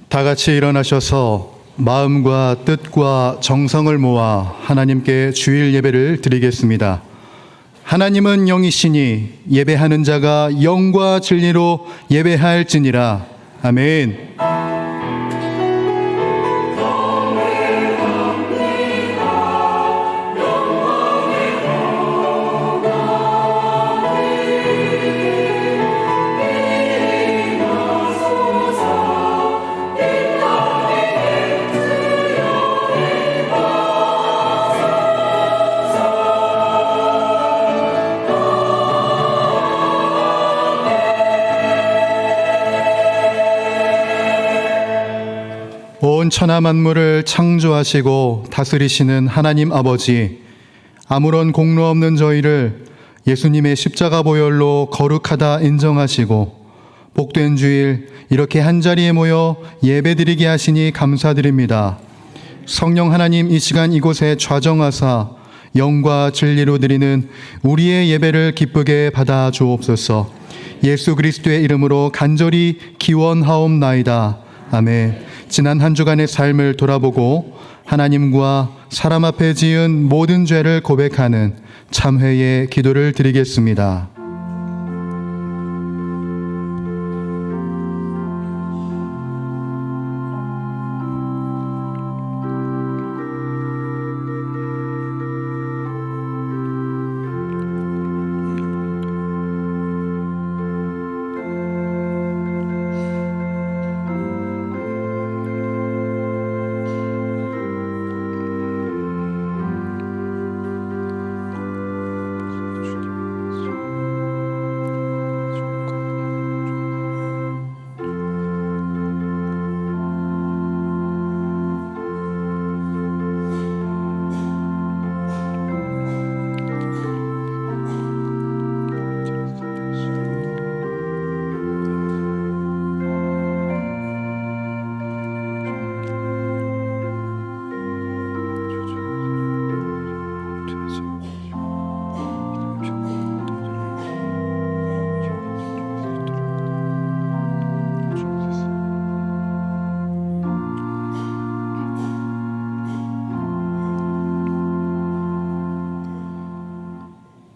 다 같이 일어나셔서 마음과 뜻과 정성을 모아 하나님께 주일 예배를 드리겠습니다. 하나님은 영이시니 예배하는 자가 영과 진리로 예배할지니라. 아멘. 온 천하 만물을 창조하시고 다스리시는 하나님 아버지, 아무런 공로 없는 저희를 예수님의 십자가 보혈로 거룩하다 인정하시고 복된 주일 이렇게 한자리에 모여 예배드리게 하시니 감사드립니다. 성령 하나님, 이 시간 이곳에 좌정하사 영과 진리로 드리는 우리의 예배를 기쁘게 받아 주옵소서. 예수 그리스도의 이름으로 간절히 기원하옵나이다. 아멘. 지난 한 주간의 삶을 돌아보고 하나님과 사람 앞에 지은 모든 죄를 고백하는 참회의 기도를 드리겠습니다.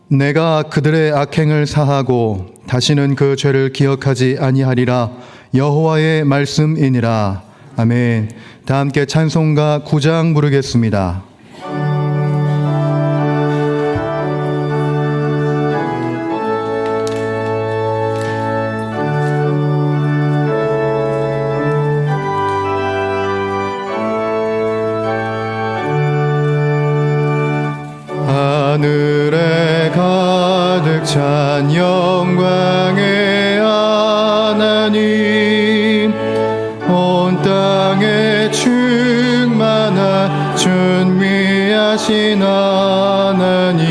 내가 그들의 악행을 사하고 다시는 그 죄를 기억하지 아니하리라. 여호와의 말씀이니라. 아멘. 다 함께 찬송가 9장 부르겠습니다. 하늘에 가득 찬 영광의 하나님, 온 땅에 충만한 존귀하신 하나님,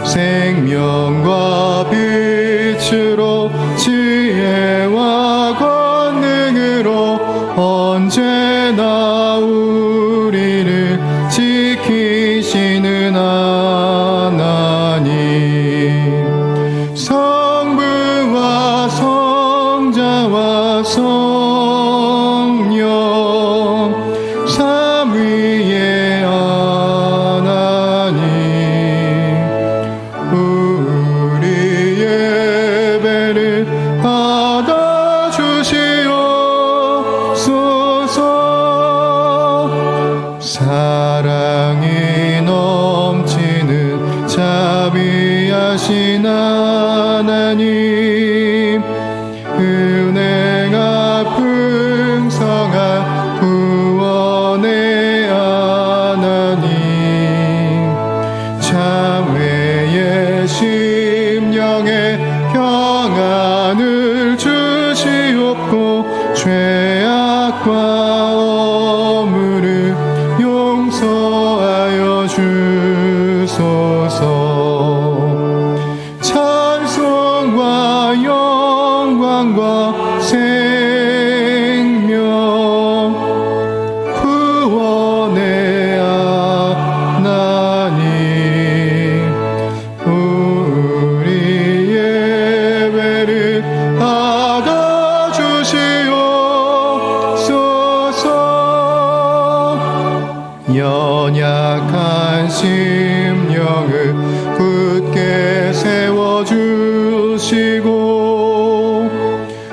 생명과 빛으로 지혜와 권능으로 언제나 우리를 지키시는 하나님, 성부와 성자와 성령 삼위의 하나님, 우리 예배를 받아주시옵소서. 사랑이 넘치는 자비하신 하나님, 은혜가 풍성한 구원의 하나님, 참회의 심령에 평안을 주시옵고 죄악과 어물을 용서하여 주소서. 찬송과 영광과 생명 구원의 하나님, 우리 예배를 받아주시옵소서.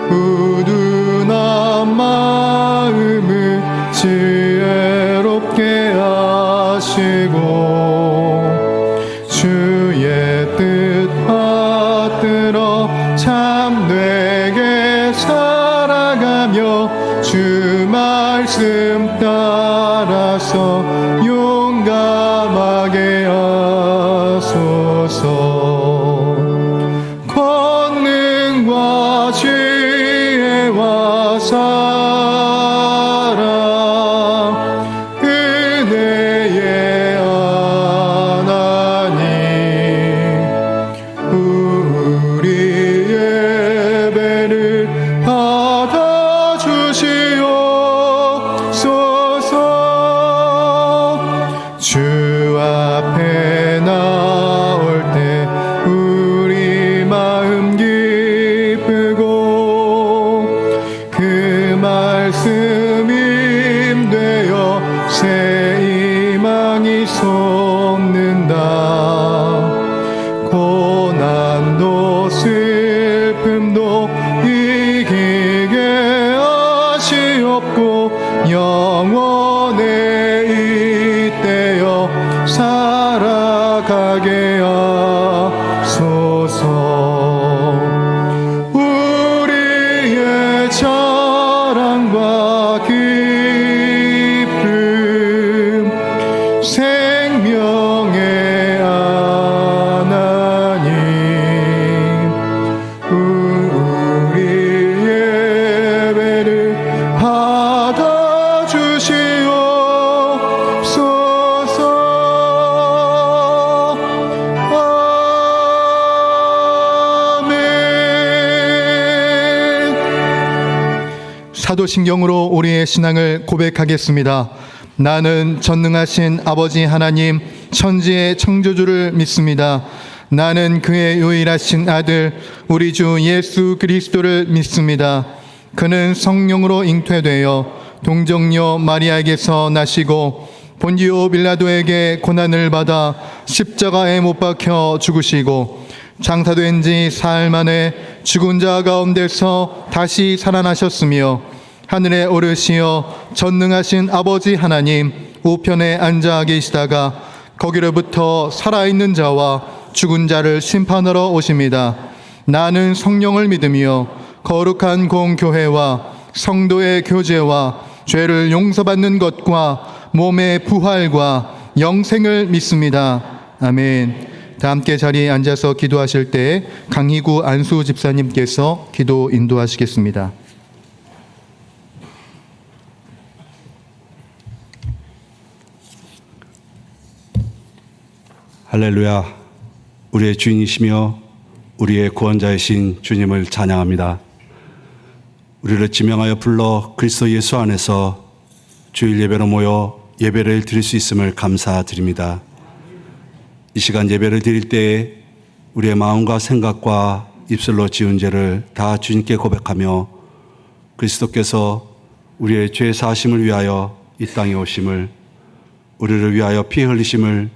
우둔한 마음을 지혜롭게 하시고 주의 뜻 받들어 참되게 살아가며 주 말씀 따라서 용감하게 하소서. 권능과 지혜와 사랑 은혜의 하나님 우리 예배를 받아주시옵소서. 주 앞에 나올 때 우리 마음 기쁘고 그 말씀 임되어 새 희망이 솟는다. 고난도 슬픔도 이기게 하시옵고 영원에 잇대어 살아가게 하소서. 우리의 자랑과 기쁨 생명의 하나님 우리 예배를 받아주시옵소서. 아멘. 사도신경으로 우리의 신앙을 고백하겠습니다. 나는 전능하신 아버지 하나님 천지의 창조주를 믿습니다. 나는 그의 유일하신 아들 우리 주 예수 그리스도를 믿습니다. 그는 성령으로 잉태되어 동정녀 마리아에게서 나시고 본디오 빌라도에게 고난을 받아 십자가에 못 박혀 죽으시고 장사된 지 사흘 만에 죽은 자 가운데서 다시 살아나셨으며 하늘에 오르시어 전능하신 아버지 하나님 우편에 앉아 계시다가 거기로부터 살아있는 자와 죽은 자를 심판하러 오십니다. 나는 성령을 믿으며 거룩한 공교회와 성도의 교제와 죄를 용서받는 것과 몸의 부활과 영생을 믿습니다. 아멘. 다 함께 자리에 앉아서 기도하실 때 강희구 안수 집사님께서 기도 인도하시겠습니다. 할렐루야. 우리의 주인이시며 우리의 구원자이신 주님을 찬양합니다. 우리를 지명하여 불러 그리스도 예수 안에서 주일 예배로 모여 예배를 드릴 수 있음을 감사드립니다. 이 시간 예배를 드릴 때에 우리의 마음과 생각과 입술로 지은 죄를 다 주님께 고백하며 그리스도께서 우리의 죄 사심을 위하여 이 땅에 오심을, 우리를 위하여 피 흘리심을,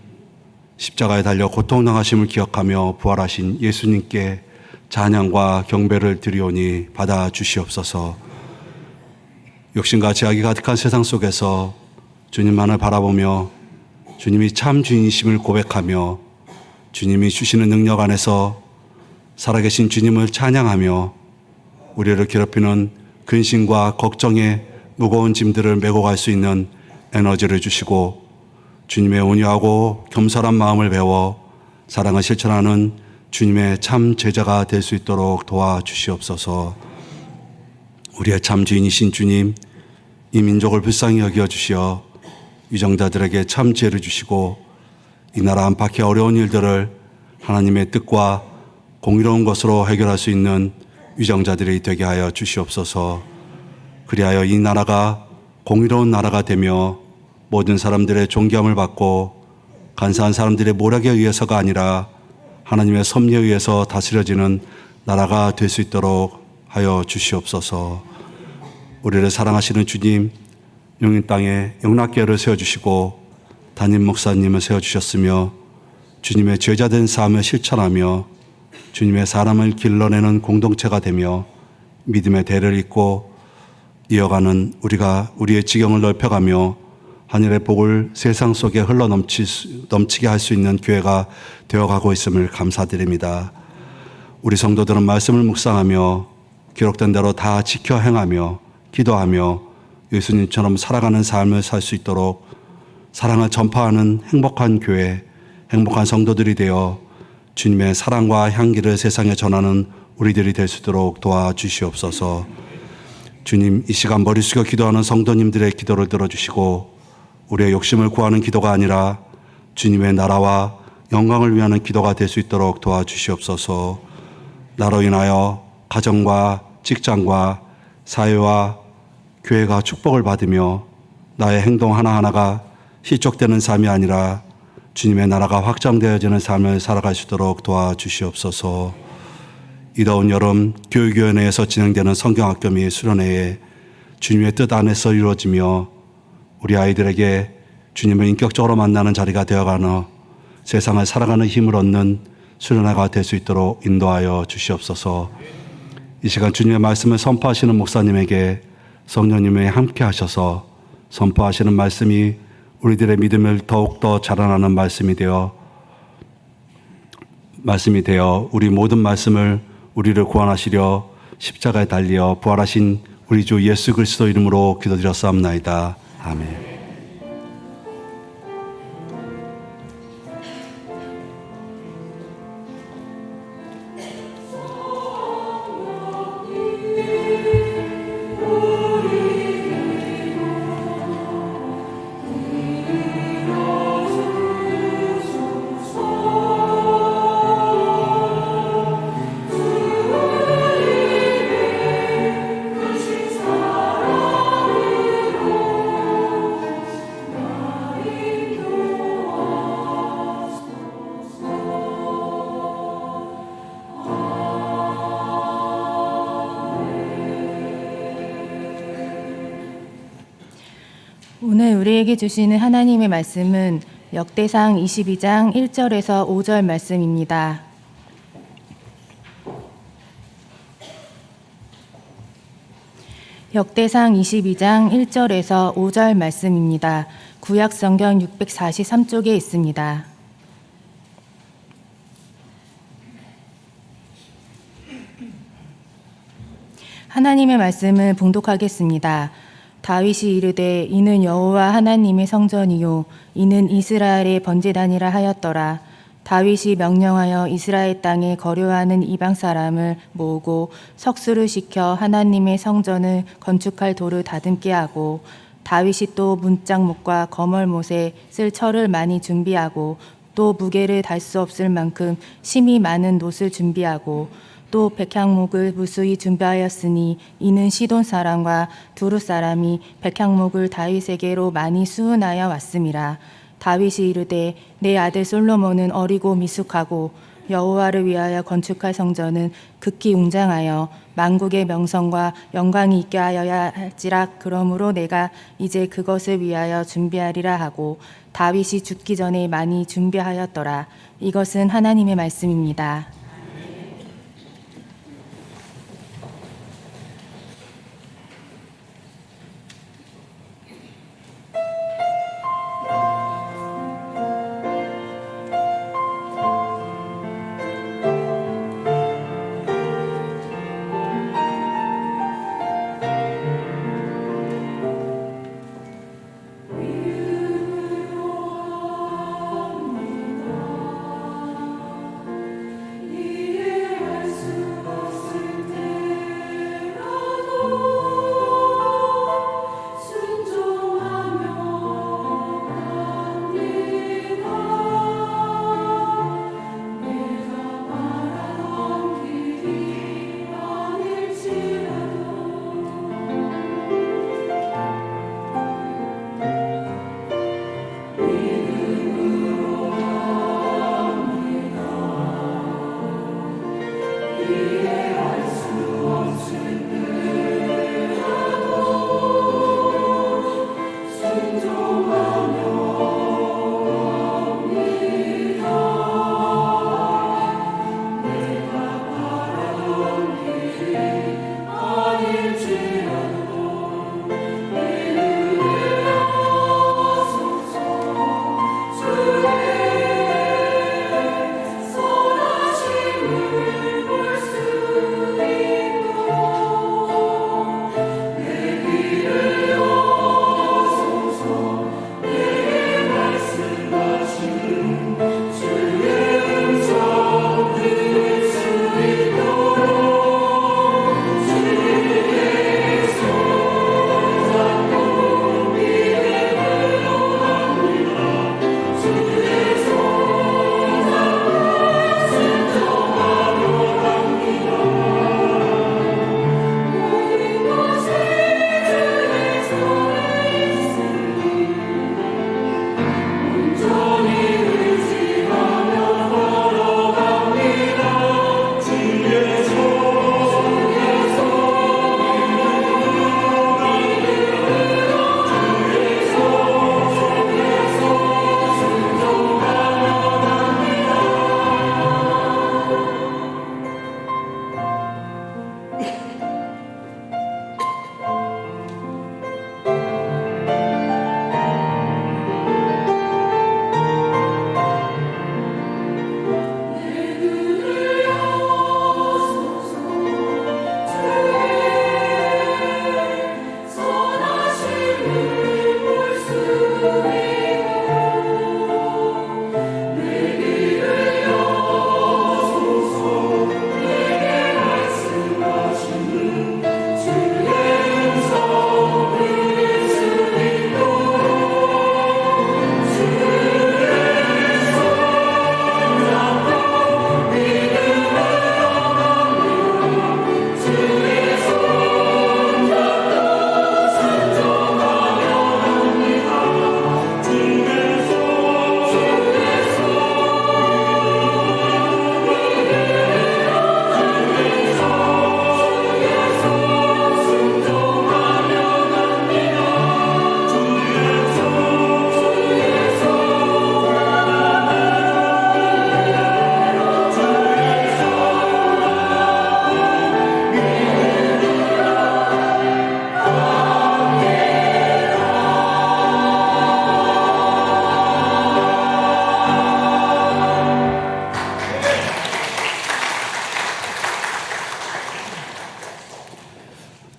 십자가에 달려 고통당하심을 기억하며 부활하신 예수님께 찬양과 경배를 드리오니 받아 주시옵소서. 욕심과 제약이 가득한 세상 속에서 주님만을 바라보며 주님이 참 주인이심을 고백하며 주님이 주시는 능력 안에서 살아계신 주님을 찬양하며 우리를 괴롭히는 근심과 걱정의 무거운 짐들을 메고 갈 수 있는 에너지를 주시고 주님의 온유하고 겸손한 마음을 배워 사랑을 실천하는 주님의 참 제자가 될 수 있도록 도와주시옵소서. 우리의 참 주인이신 주님, 이 민족을 불쌍히 여겨 주시어 위정자들에게 참 지혜를 주시고 이 나라 안팎의 어려운 일들을 하나님의 뜻과 공의로운 것으로 해결할 수 있는 위정자들이 되게 하여 주시옵소서. 그리하여 이 나라가 공의로운 나라가 되며 모든 사람들의 존경을 받고 간사한 사람들의 모략에 의해서가 아니라 하나님의 섭리에 의해서 다스려지는 나라가 될 수 있도록 하여 주시옵소서. 우리를 사랑하시는 주님, 용인 땅에 영락교회를 세워주시고 담임 목사님을 세워주셨으며 주님의 제자된 삶을 실천하며 주님의 사람을 길러내는 공동체가 되며 믿음의 대를 잇고 이어가는 우리의 지경을 넓혀가며 하늘의 복을 세상 속에 넘치게 할 수 있는 교회가 되어가고 있음을 감사드립니다. 우리 성도들은 말씀을 묵상하며 기록된 대로 다 지켜 행하며 기도하며 예수님처럼 살아가는 삶을 살 수 있도록 사랑을 전파하는 행복한 교회, 행복한 성도들이 되어 주님의 사랑과 향기를 세상에 전하는 우리들이 될 수 있도록 도와주시옵소서. 주님, 이 시간 머리 숙여 기도하는 성도님들의 기도를 들어주시고 우리의 욕심을 구하는 기도가 아니라 주님의 나라와 영광을 위하는 기도가 될 수 있도록 도와주시옵소서. 나로 인하여 가정과 직장과 사회와 교회가 축복을 받으며 나의 행동 하나하나가 실족되는 삶이 아니라 주님의 나라가 확장되어지는 삶을 살아갈 수 있도록 도와주시옵소서. 이 더운 여름 교육위원회에서 진행되는 성경학교 및 수련회에 주님의 뜻 안에서 이루어지며 우리 아이들에게 주님을 인격적으로 만나는 자리가 되어가는 세상을 살아가는 힘을 얻는 수련회가 될 수 있도록 인도하여 주시옵소서. 이 시간 주님의 말씀을 선포하시는 목사님에게 성령님이 함께 하셔서 선포하시는 말씀이 우리들의 믿음을 더욱더 자라나는 말씀이 되어 우리 모든 말씀을 우리를 구원하시려 십자가에 달리어 부활하신 우리 주 예수 그리스도 이름으로 기도드렸사옵나이다. 아멘. 오늘 우리에게 주시는 하나님의 말씀은 역대상 22장 1절에서 5절 말씀입니다. 역대상 22장 1절에서 5절 말씀입니다. 구약성경 643쪽에 있습니다. 하나님의 말씀을 봉독하겠습니다. 다윗이 이르되 이는 여호와 하나님의 성전이요 이는 이스라엘의 번제단이라 하였더라. 다윗이 명령하여 이스라엘 땅에 거류하는 이방 사람을 모으고 석수를 시켜 하나님의 성전을 건축할 돌을 다듬게 하고 다윗이 또 문짝목과 거멀못에 쓸 철을 많이 준비하고 또 무게를 달 수 없을 만큼 심이 많은 놋을 준비하고 또 백향목을 무수히 준비하였으니 이는 시돈 사람과 두루 사람이 백향목을 다윗에게로 많이 수은하여 왔음이라. 다윗이 이르되 내 아들 솔로몬은 어리고 미숙하고 여호와를 위하여 건축할 성전은 극히 웅장하여 만국의 명성과 영광이 있게 하여야 할지라. 그러므로 내가 이제 그것을 위하여 준비하리라 하고 다윗이 죽기 전에 많이 준비하였더라. 이것은 하나님의 말씀입니다.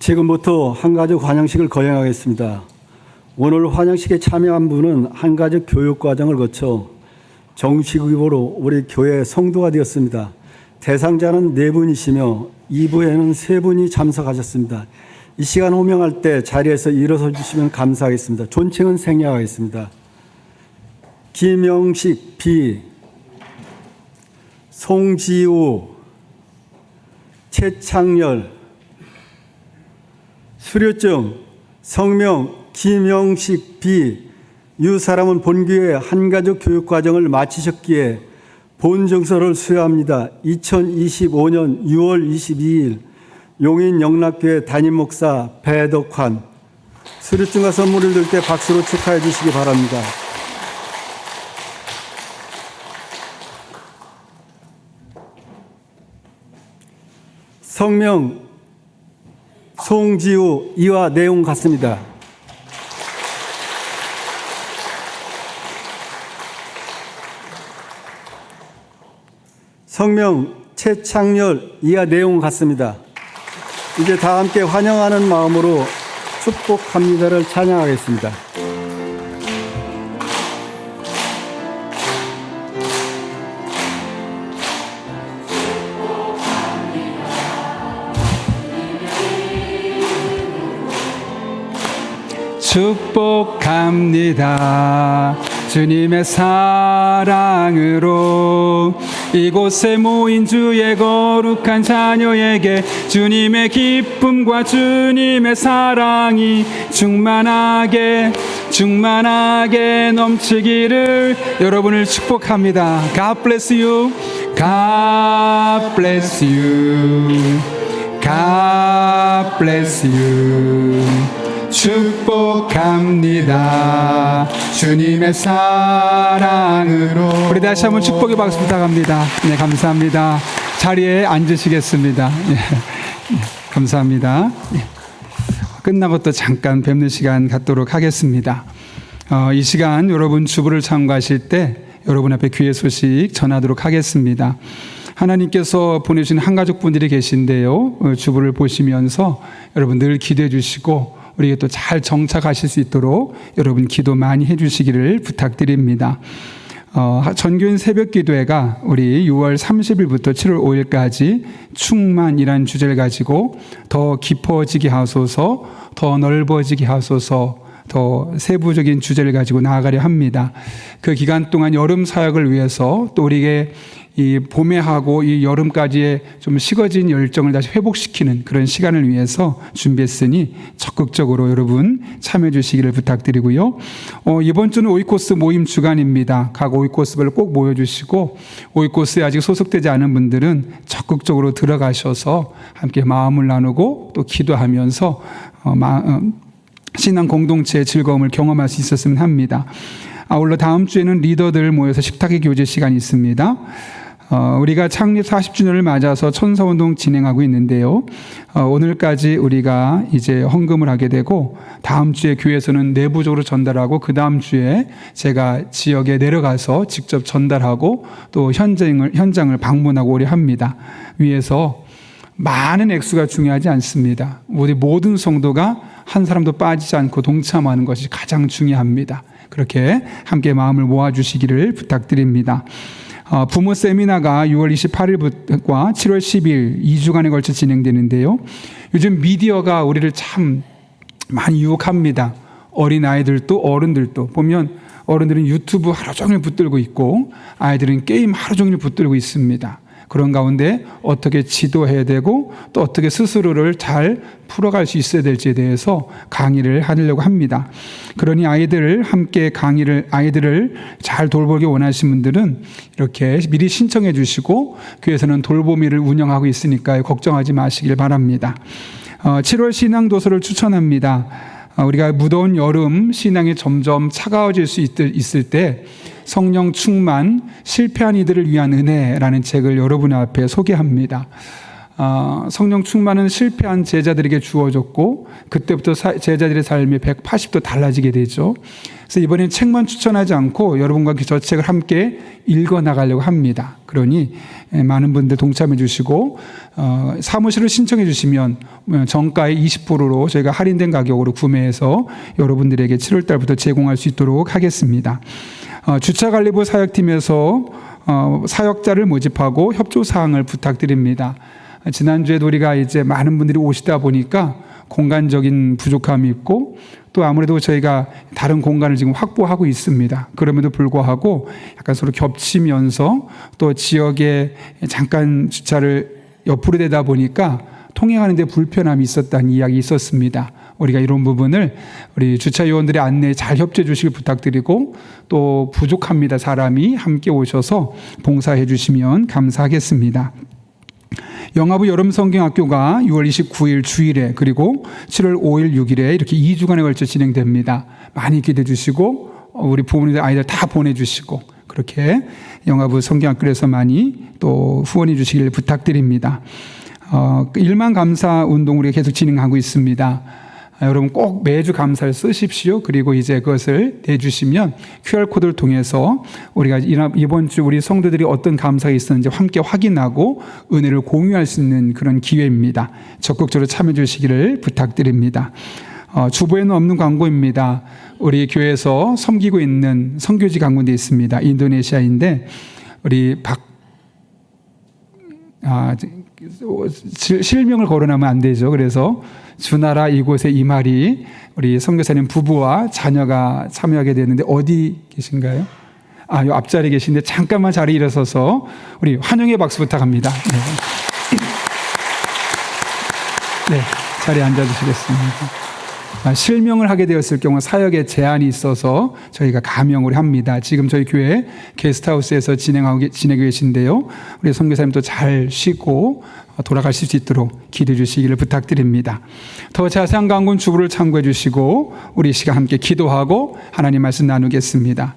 지금부터 한가족 환영식을 거행하겠습니다. 오늘 환영식에 참여한 분은 한가족 교육과정을 거쳐 정식으로 우리 교회 성도가 되었습니다. 대상자는 4분이시며 2부에는 3분이 참석하셨습니다. 이 시간 호명할 때 자리에서 일어서 주시면 감사하겠습니다. 존칭은 생략하겠습니다. 김영식 B, 송지우, 최창열. 수료증 성명 김영식 B. 유 사람은 본교회 한가족 교육과정을 마치셨기에 본증서를 수여합니다. 2025년 6월 22일 용인 영락교회 담임목사 배덕환. 수료증과 선물을 들 때 박수로 축하해 주시기 바랍니다. 성명 송지우 이와 내용 같습니다. 성명 최창열 이하 내용 같습니다. 이제 다 함께 환영하는 마음으로 축복합니다를 찬양하겠습니다. 축복합니다. 주님의 사랑으로 이곳에 모인 주의 거룩한 자녀에게 주님의 기쁨과 주님의 사랑이 충만하게 넘치기를 여러분을 축복합니다. God bless you. God bless you. God bless you. 축복합니다. 주님의 사랑으로. 우리 다시 한번 축복의 박수 부탁합니다. 네, 감사합니다. 자리에 앉으시겠습니다. 네, 감사합니다. 네. 끝나고 또 잠깐 뵙는 시간 갖도록 하겠습니다. 이 시간 여러분 주부를 참고하실 때 여러분 앞에 귀의 소식 전하도록 하겠습니다. 하나님께서 보내주신 한가족 분들이 계신데요. 주부를 보시면서 여러분 늘 기도해 주시고 우리에게 또 잘 정착하실 수 있도록 여러분 기도 많이 해주시기를 부탁드립니다. 전교인 새벽기도회가 우리 6월 30일부터 7월 5일까지 충만이라는 주제를 가지고 더 깊어지게 하소서, 더 넓어지게 하소서, 더 세부적인 주제를 가지고 나아가려 합니다. 그 기간 동안 여름 사역을 위해서 또 우리에게 이 봄에 하고 이 여름까지의 좀 식어진 열정을 다시 회복시키는 그런 시간을 위해서 준비했으니 적극적으로 여러분 참여해 주시기를 부탁드리고요. 이번 주는 오이코스 모임 주간입니다. 각 오이코스별로 꼭 모여주시고 오이코스에 아직 소속되지 않은 분들은 적극적으로 들어가셔서 함께 마음을 나누고 또 기도하면서 신앙 공동체의 즐거움을 경험할 수 있었으면 합니다. 아울러 다음 주에는 리더들 모여서 식탁의 교제 시간이 있습니다. 우리가 창립 40주년을 맞아서 천사운동 진행하고 있는데요. 오늘까지 우리가 이제 헌금을 하게 되고 다음 주에 교회에서는 내부적으로 전달하고 그 다음 주에 제가 지역에 내려가서 직접 전달하고 또 현장을 방문하고 오려 합니다. 위에서 많은 액수가 중요하지 않습니다. 우리 모든 성도가 한 사람도 빠지지 않고 동참하는 것이 가장 중요합니다. 그렇게 함께 마음을 모아주시기를 부탁드립니다. 부모 세미나가 6월 28일과 7월 10일 2주간에 걸쳐 진행되는데요. 요즘 미디어가 우리를 참 많이 유혹합니다. 어린아이들도 어른들도 보면 어른들은 유튜브 하루 종일 붙들고 있고 아이들은 게임 하루 종일 붙들고 있습니다. 그런 가운데 어떻게 지도해야 되고 또 어떻게 스스로를 잘 풀어갈 수 있어야 될지에 대해서 강의를 하려고 합니다. 그러니 아이들을 잘 돌보기 원하시는 분들은 이렇게 미리 신청해 주시고 교회에서는 돌보미를 운영하고 있으니까요. 걱정하지 마시길 바랍니다. 7월 신앙도서를 추천합니다. 우리가 무더운 여름 신앙이 점점 차가워질 수 있을 때 성령 충만 실패한 이들을 위한 은혜라는 책을 여러분 앞에 소개합니다. 성령 충만은 실패한 제자들에게 주어졌고 그때부터 제자들의 삶이 180도 달라지게 되죠. 그래서 이번엔 책만 추천하지 않고 여러분과 저 책을 함께 읽어나가려고 합니다. 그러니 많은 분들 동참해 주시고 사무실을 신청해 주시면 정가의 20%로 저희가 할인된 가격으로 구매해서 여러분들에게 7월 달부터 제공할 수 있도록 하겠습니다. 주차관리부 사역팀에서 사역자를 모집하고 협조사항을 부탁드립니다. 지난주에도 우리가 이제 많은 분들이 오시다 보니까 공간적인 부족함이 있고 또 아무래도 저희가 다른 공간을 지금 확보하고 있습니다. 그럼에도 불구하고 약간 서로 겹치면서 또 지역에 잠깐 주차를 옆으로 되다 보니까 통행하는 데 불편함이 있었다는 이야기 있었습니다. 우리가 이런 부분을 우리 주차 요원들의 안내에 잘 협조해 주시길 부탁드리고 또 부족합니다. 사람이 함께 오셔서 봉사해 주시면 감사하겠습니다. 영화부 여름성경학교가 6월 29일 주일에 그리고 7월 5일 6일에 이렇게 2주간에 걸쳐 진행됩니다. 많이 기대해 주시고 우리 부모님들 아이들 다 보내주시고 그렇게 영화부 성경학교에서 많이 또 후원해 주시길 부탁드립니다. 일만 감사 운동 우리가 계속 진행하고 있습니다. 여러분 꼭 매주 감사를 쓰십시오. 그리고 이제 그것을 내주시면 QR코드를 통해서 우리가 이번 주 우리 성도들이 어떤 감사가 있었는지 함께 확인하고 은혜를 공유할 수 있는 그런 기회입니다. 적극적으로 참여해 주시기를 부탁드립니다. 주보에는 없는 광고입니다. 우리 교회에서 섬기고 있는 선교지 광고도 있습니다. 인도네시아인데 우리 실명을 거론하면 안 되죠. 그래서 주나라 이곳에 이 말이 우리 선교사님 부부와 자녀가 참여하게 되는데 어디 계신가요? 요 앞자리에 계신데 잠깐만 자리 일어서서 우리 환영의 박수 부탁합니다. 네, 자리에 앉아주시겠습니다. 실명을 하게 되었을 경우 사역에 제한이 있어서 저희가 가명을 합니다. 지금 저희 교회 게스트하우스에서 지내고 계신데요. 우리 선교사님도 잘 쉬고 돌아가실 수 있도록 기도해 주시기를 부탁드립니다. 더 자세한 강군 주부를 참고해 주시고 우리 시간 함께 기도하고 하나님 말씀 나누겠습니다.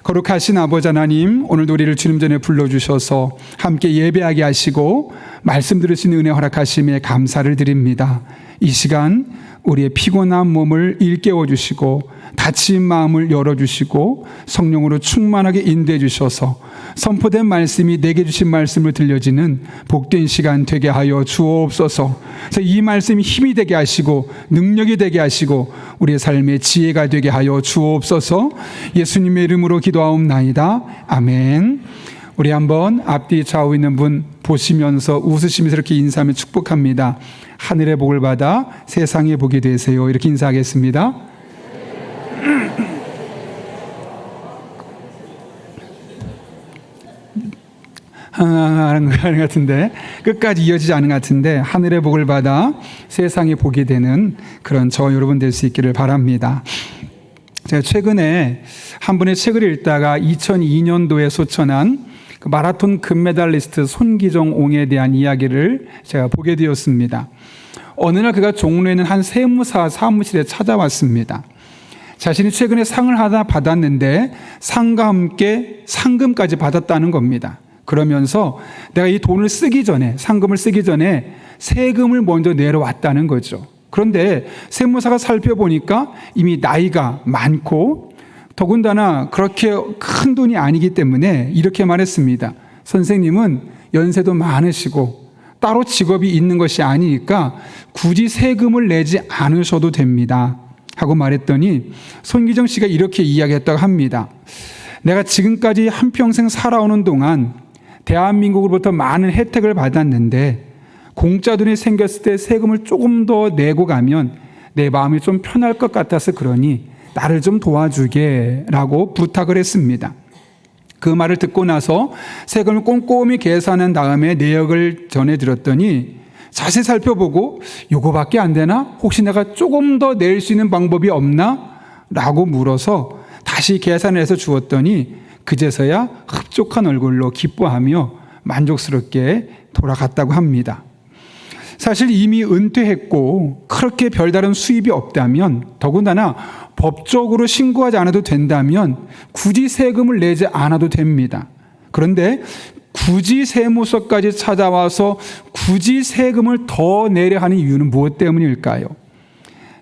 거룩하신 아버지 하나님, 오늘도 우리를 주님 전에 불러주셔서 함께 예배하게 하시고 말씀 들을 수 있는 은혜 허락하심에 감사를 드립니다. 이 시간 우리의 피곤한 몸을 일깨워 주시고 다친 마음을 열어주시고 성령으로 충만하게 인도해 주셔서 선포된 말씀이 내게 주신 말씀을 들려지는 복된 시간 되게 하여 주옵소서. 그래서 이 말씀이 힘이 되게 하시고 능력이 되게 하시고 우리의 삶의 지혜가 되게 하여 주옵소서. 예수님의 이름으로 기도하옵나이다. 아멘. 우리 한번 앞뒤 좌우 있는 분 보시면서 웃으시면서 이렇게 인사하며 축복합니다. 하늘의 복을 받아 세상의 복이 되세요. 이렇게 인사하겠습니다. 하는 것 같은데 끝까지 이어지지 않은 것 같은데 하늘의 복을 받아 세상의 복이 되는 그런 저 여러분 될 수 있기를 바랍니다. 제가 최근에 한 분의 책을 읽다가 2002년도에 소천한 그 마라톤 금메달리스트 손기정 옹에 대한 이야기를 제가 보게 되었습니다. 어느 날 그가 종로에 있는 한 세무사 사무실에 찾아왔습니다. 자신이 최근에 상을 하나 받았는데 상과 함께 상금까지 받았다는 겁니다. 그러면서 내가 이 돈을 쓰기 전에, 상금을 쓰기 전에 세금을 먼저 내려왔다는 거죠. 그런데 세무사가 살펴보니까 이미 나이가 많고 더군다나 그렇게 큰 돈이 아니기 때문에 이렇게 말했습니다. 선생님은 연세도 많으시고 따로 직업이 있는 것이 아니니까 굳이 세금을 내지 않으셔도 됩니다. 하고 말했더니 손기정 씨가 이렇게 이야기했다고 합니다. 내가 지금까지 한평생 살아오는 동안 대한민국으로부터 많은 혜택을 받았는데 공짜 돈이 생겼을 때 세금을 조금 더 내고 가면 내 마음이 좀 편할 것 같아서 그러니 나를 좀 도와주게 라고 부탁을 했습니다. 그 말을 듣고 나서 세금을 꼼꼼히 계산한 다음에 내역을 전해드렸더니 자세히 살펴보고 요거밖에 안 되나? 혹시 내가 조금 더 낼 수 있는 방법이 없나? 라고 물어서 다시 계산을 해서 주었더니 그제서야 흡족한 얼굴로 기뻐하며 만족스럽게 돌아갔다고 합니다. 사실 이미 은퇴했고 그렇게 별다른 수입이 없다면 더군다나 법적으로 신고하지 않아도 된다면 굳이 세금을 내지 않아도 됩니다. 그런데 굳이 세무서까지 찾아와서 굳이 세금을 더 내려 하는 이유는 무엇 때문일까요?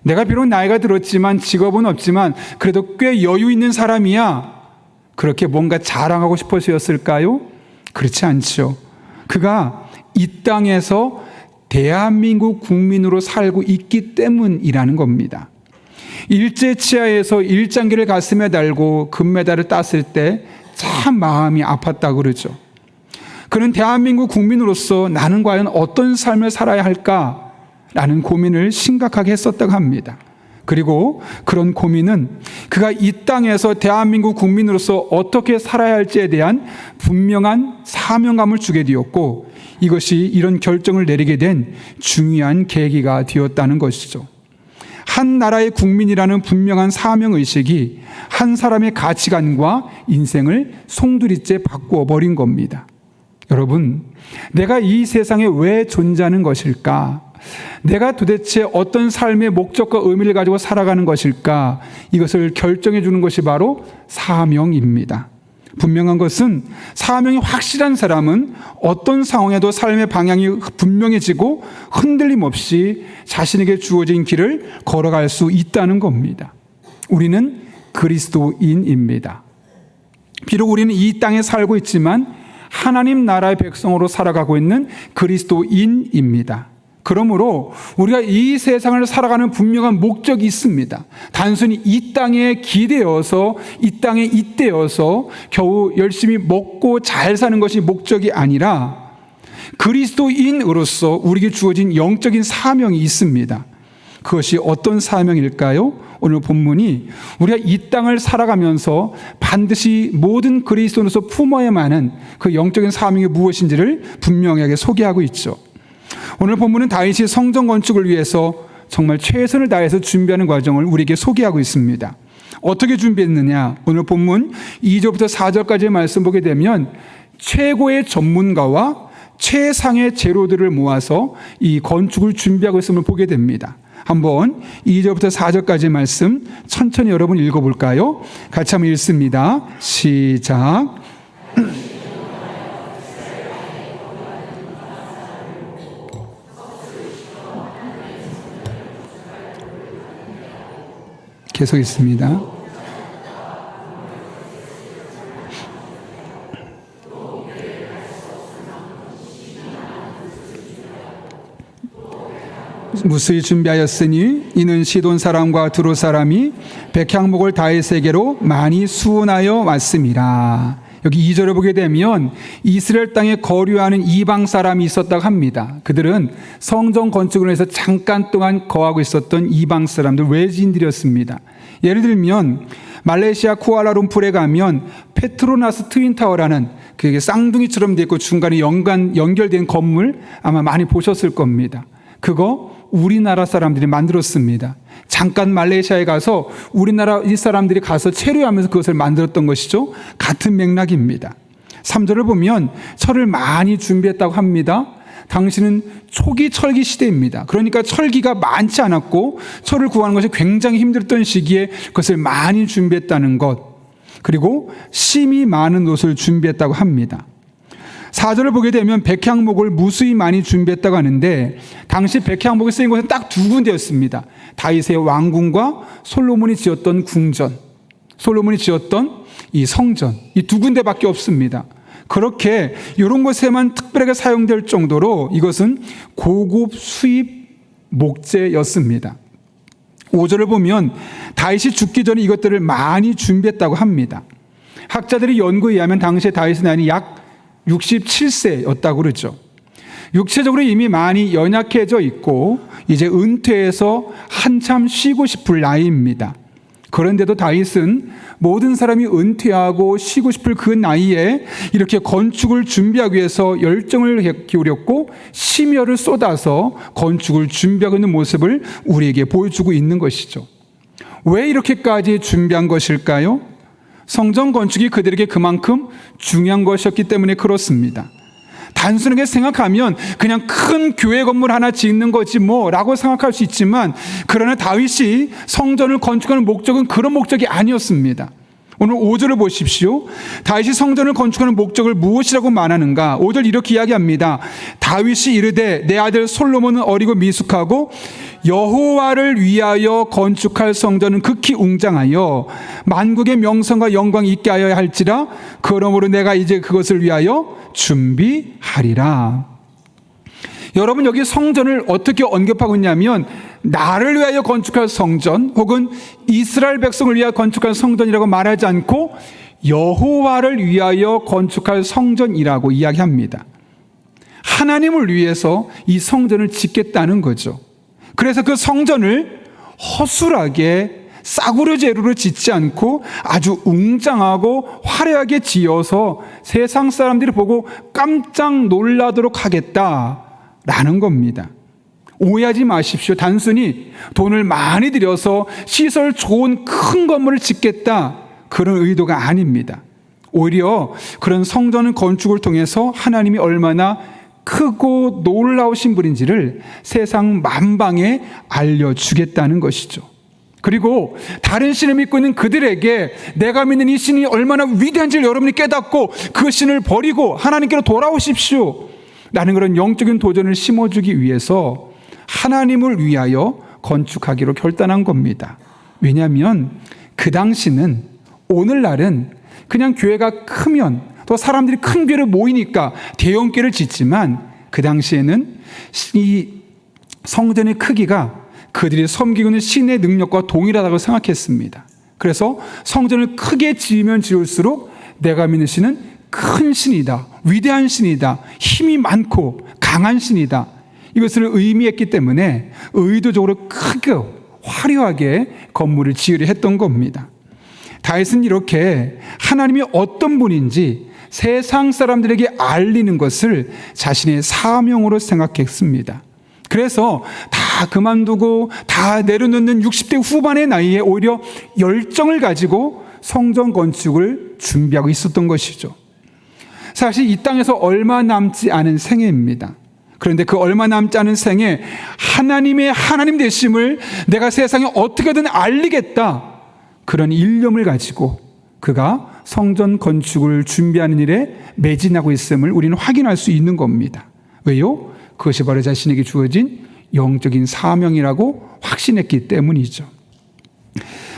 내가 비록 나이가 들었지만 직업은 없지만 그래도 꽤 여유 있는 사람이야. 그렇게 뭔가 자랑하고 싶어서였을까요? 그렇지 않죠. 그가 이 땅에서 대한민국 국민으로 살고 있기 때문이라는 겁니다. 일제치하에서 일장기를 가슴에 달고 금메달을 땄을 때 참 마음이 아팠다고 그러죠. 그는 대한민국 국민으로서 나는 과연 어떤 삶을 살아야 할까라는 고민을 심각하게 했었다고 합니다. 그리고 그런 고민은 그가 이 땅에서 대한민국 국민으로서 어떻게 살아야 할지에 대한 분명한 사명감을 주게 되었고, 이것이 이런 결정을 내리게 된 중요한 계기가 되었다는 것이죠. 한 나라의 국민이라는 분명한 사명의식이 한 사람의 가치관과 인생을 송두리째 바꾸어 버린 겁니다. 여러분, 내가 이 세상에 왜 존재하는 것일까? 내가 도대체 어떤 삶의 목적과 의미를 가지고 살아가는 것일까? 이것을 결정해 주는 것이 바로 사명입니다. 분명한 것은 사명이 확실한 사람은 어떤 상황에도 삶의 방향이 분명해지고 흔들림 없이 자신에게 주어진 길을 걸어갈 수 있다는 겁니다. 우리는 그리스도인입니다. 비록 우리는 이 땅에 살고 있지만 하나님 나라의 백성으로 살아가고 있는 그리스도인입니다. 그러므로 우리가 이 세상을 살아가는 분명한 목적이 있습니다. 단순히 이 땅에 기대어서 이 땅에 잇대어서 겨우 열심히 먹고 잘 사는 것이 목적이 아니라 그리스도인으로서 우리에게 주어진 영적인 사명이 있습니다. 그것이 어떤 사명일까요? 오늘 본문이 우리가 이 땅을 살아가면서 반드시 모든 그리스도인으로서 품어야만 하는 그 영적인 사명이 무엇인지를 분명하게 소개하고 있죠. 오늘 본문은 다윗이 성전 건축을 위해서 정말 최선을 다해서 준비하는 과정을 우리에게 소개하고 있습니다. 어떻게 준비했느냐? 오늘 본문 2절부터 4절까지의 말씀 보게 되면 최고의 전문가와 최상의 재료들을 모아서 이 건축을 준비하고 있음을 보게 됩니다. 한번 2절부터 4절까지의 말씀 천천히 여러분 읽어볼까요? 같이 한번 읽습니다. 시작. 계속 있습니다. 무수히 준비하였으니 이는 시돈 사람과 두로 사람이 백향목을 다윗에게로 많이 수원하여 왔음이라. 여기 2절을 보게 되면 이스라엘 땅에 거류하는 이방 사람이 있었다고 합니다. 그들은 성전 건축을 위해서 잠깐 동안 거하고 있었던 이방 사람들, 외지인들이었습니다. 예를 들면 말레이시아 쿠알라룸푸르에 가면 페트로나스 트윈타워라는 그게 쌍둥이처럼 되어 있고 중간에 연결된 건물 아마 많이 보셨을 겁니다. 그거 우리나라 사람들이 만들었습니다. 잠깐 말레이시아에 가서 우리나라 이 사람들이 가서 체류하면서 그것을 만들었던 것이죠. 같은 맥락입니다. 3절을 보면 철을 많이 준비했다고 합니다. 당시는 초기 철기 시대입니다. 그러니까 철기가 많지 않았고 철을 구하는 것이 굉장히 힘들었던 시기에 그것을 많이 준비했다는 것, 그리고 심이 많은 옷을 준비했다고 합니다. 4절을 보게 되면 백향목을 무수히 많이 준비했다고 하는데 당시 백향목이 쓰인 곳은 딱 두 군데였습니다. 다윗의 왕궁과 솔로몬이 지었던 궁전, 솔로몬이 지었던 이 성전, 이 두 군데밖에 없습니다. 그렇게 이런 곳에만 특별하게 사용될 정도로 이것은 고급 수입 목재였습니다. 5절을 보면 다윗이 죽기 전에 이것들을 많이 준비했다고 합니다. 학자들의 연구에 의하면 당시에 다윗의 나이는 약 67세였다고 그러죠. 육체적으로 이미 많이 연약해져 있고 이제 은퇴해서 한참 쉬고 싶을 나이입니다. 그런데도 다윗은 모든 사람이 은퇴하고 쉬고 싶을 그 나이에 이렇게 건축을 준비하기 위해서 열정을 기울였고 심혈을 쏟아서 건축을 준비하고 있는 모습을 우리에게 보여주고 있는 것이죠. 왜 이렇게까지 준비한 것일까요? 성전 건축이 그들에게 그만큼 중요한 것이었기 때문에 그렇습니다. 단순하게 생각하면 그냥 큰 교회 건물 하나 짓는 거지 뭐라고 생각할 수 있지만, 그러나 다윗이 성전을 건축하는 목적은 그런 목적이 아니었습니다. 오늘 5절을 보십시오. 다윗이 성전을 건축하는 목적을 무엇이라고 말하는가? 5절 이렇게 이야기합니다. 다윗이 이르되 내 아들 솔로몬은 어리고 미숙하고 여호와를 위하여 건축할 성전은 극히 웅장하여 만국의 명성과 영광이 있게 하여야 할지라 그러므로 내가 이제 그것을 위하여 준비하리라. 여러분, 여기 성전을 어떻게 언급하고 있냐면 나를 위하여 건축할 성전 혹은 이스라엘 백성을 위하여 건축할 성전이라고 말하지 않고 여호와를 위하여 건축할 성전이라고 이야기합니다. 하나님을 위해서 이 성전을 짓겠다는 거죠. 그래서 그 성전을 허술하게 싸구려 재료로 짓지 않고 아주 웅장하고 화려하게 지어서 세상 사람들이 보고 깜짝 놀라도록 하겠다라는 겁니다. 오해하지 마십시오. 단순히 돈을 많이 들여서 시설 좋은 큰 건물을 짓겠다, 그런 의도가 아닙니다. 오히려 그런 성전 건축을 통해서 하나님이 얼마나 크고 놀라우신 분인지를 세상 만방에 알려주겠다는 것이죠. 그리고 다른 신을 믿고 있는 그들에게 내가 믿는 이 신이 얼마나 위대한지를 여러분이 깨닫고 그 신을 버리고 하나님께로 돌아오십시오 라는 그런 영적인 도전을 심어주기 위해서 하나님을 위하여 건축하기로 결단한 겁니다. 왜냐하면 그 당시는, 오늘날은 그냥 교회가 크면 또 사람들이 큰 교회를 모이니까 대형 교회를 짓지만 그 당시에는 이 성전의 크기가 그들이 섬기고 있는 신의 능력과 동일하다고 생각했습니다. 그래서 성전을 크게 지으면 지을수록 내가 믿는 신은 큰 신이다, 위대한 신이다, 힘이 많고 강한 신이다, 이것을 의미했기 때문에 의도적으로 크게 화려하게 건물을 지으려 했던 겁니다. 다윗은 이렇게 하나님이 어떤 분인지 세상 사람들에게 알리는 것을 자신의 사명으로 생각했습니다. 그래서 다 그만두고 다 내려놓는 60대 후반의 나이에 오히려 열정을 가지고 성전 건축을 준비하고 있었던 것이죠. 사실 이 땅에서 얼마 남지 않은 생애입니다. 그런데 그 얼마 남지 않은 생에 하나님의 하나님 되심을 내가 세상에 어떻게든 알리겠다, 그런 일념을 가지고 그가 성전 건축을 준비하는 일에 매진하고 있음을 우리는 확인할 수 있는 겁니다. 왜요? 그것이 바로 자신에게 주어진 영적인 사명이라고 확신했기 때문이죠.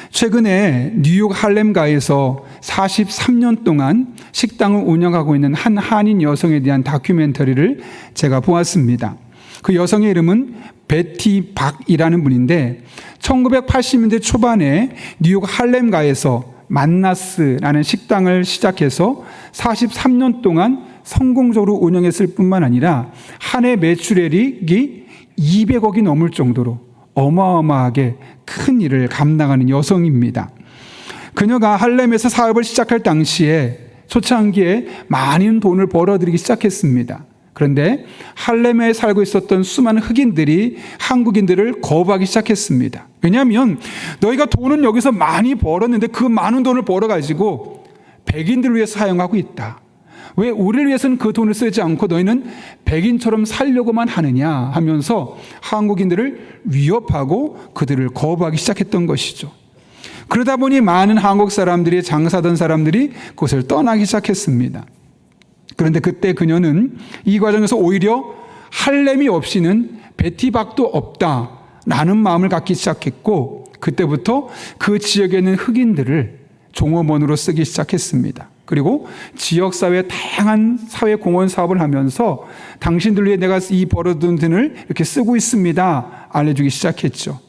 최근에 뉴욕 할렘가에서 43년 동안 식당을 운영하고 있는 한 한인 여성에 대한 다큐멘터리를 제가 보았습니다. 그 여성의 이름은 베티 박이라는 분인데 1980년대 초반에 뉴욕 할렘가에서 만나스라는 식당을 시작해서 43년 동안 성공적으로 운영했을 뿐만 아니라 한 해 매출액이 200억이 넘을 정도로 어마어마하게 큰 일을 감당하는 여성입니다. 그녀가 할렘에서 사업을 시작할 당시에 초창기에 많은 돈을 벌어들이기 시작했습니다. 그런데 할렘에 살고 있었던 수많은 흑인들이 한국인들을 거부하기 시작했습니다. 왜냐하면 너희가 돈은 여기서 많이 벌었는데 그 많은 돈을 벌어가지고 백인들을 위해서 사용하고 있다. 왜 우리를 위해서는 그 돈을 쓰지 않고 너희는 백인처럼 살려고만 하느냐 하면서 한국인들을 위협하고 그들을 거부하기 시작했던 것이죠. 그러다 보니 많은 한국 사람들이, 장사던 사람들이 그곳을 떠나기 시작했습니다. 그런데 그때 그녀는 이 과정에서 오히려 할렘이 없이는 베티박도 없다라는 마음을 갖기 시작했고, 그때부터 그 지역에 있는 흑인들을 종업원으로 쓰기 시작했습니다. 그리고 지역사회에 다양한 사회공헌 사업을 하면서 당신들 위해 내가 이 벌어둔 돈을 이렇게 쓰고 있습니다 알려주기 시작했죠.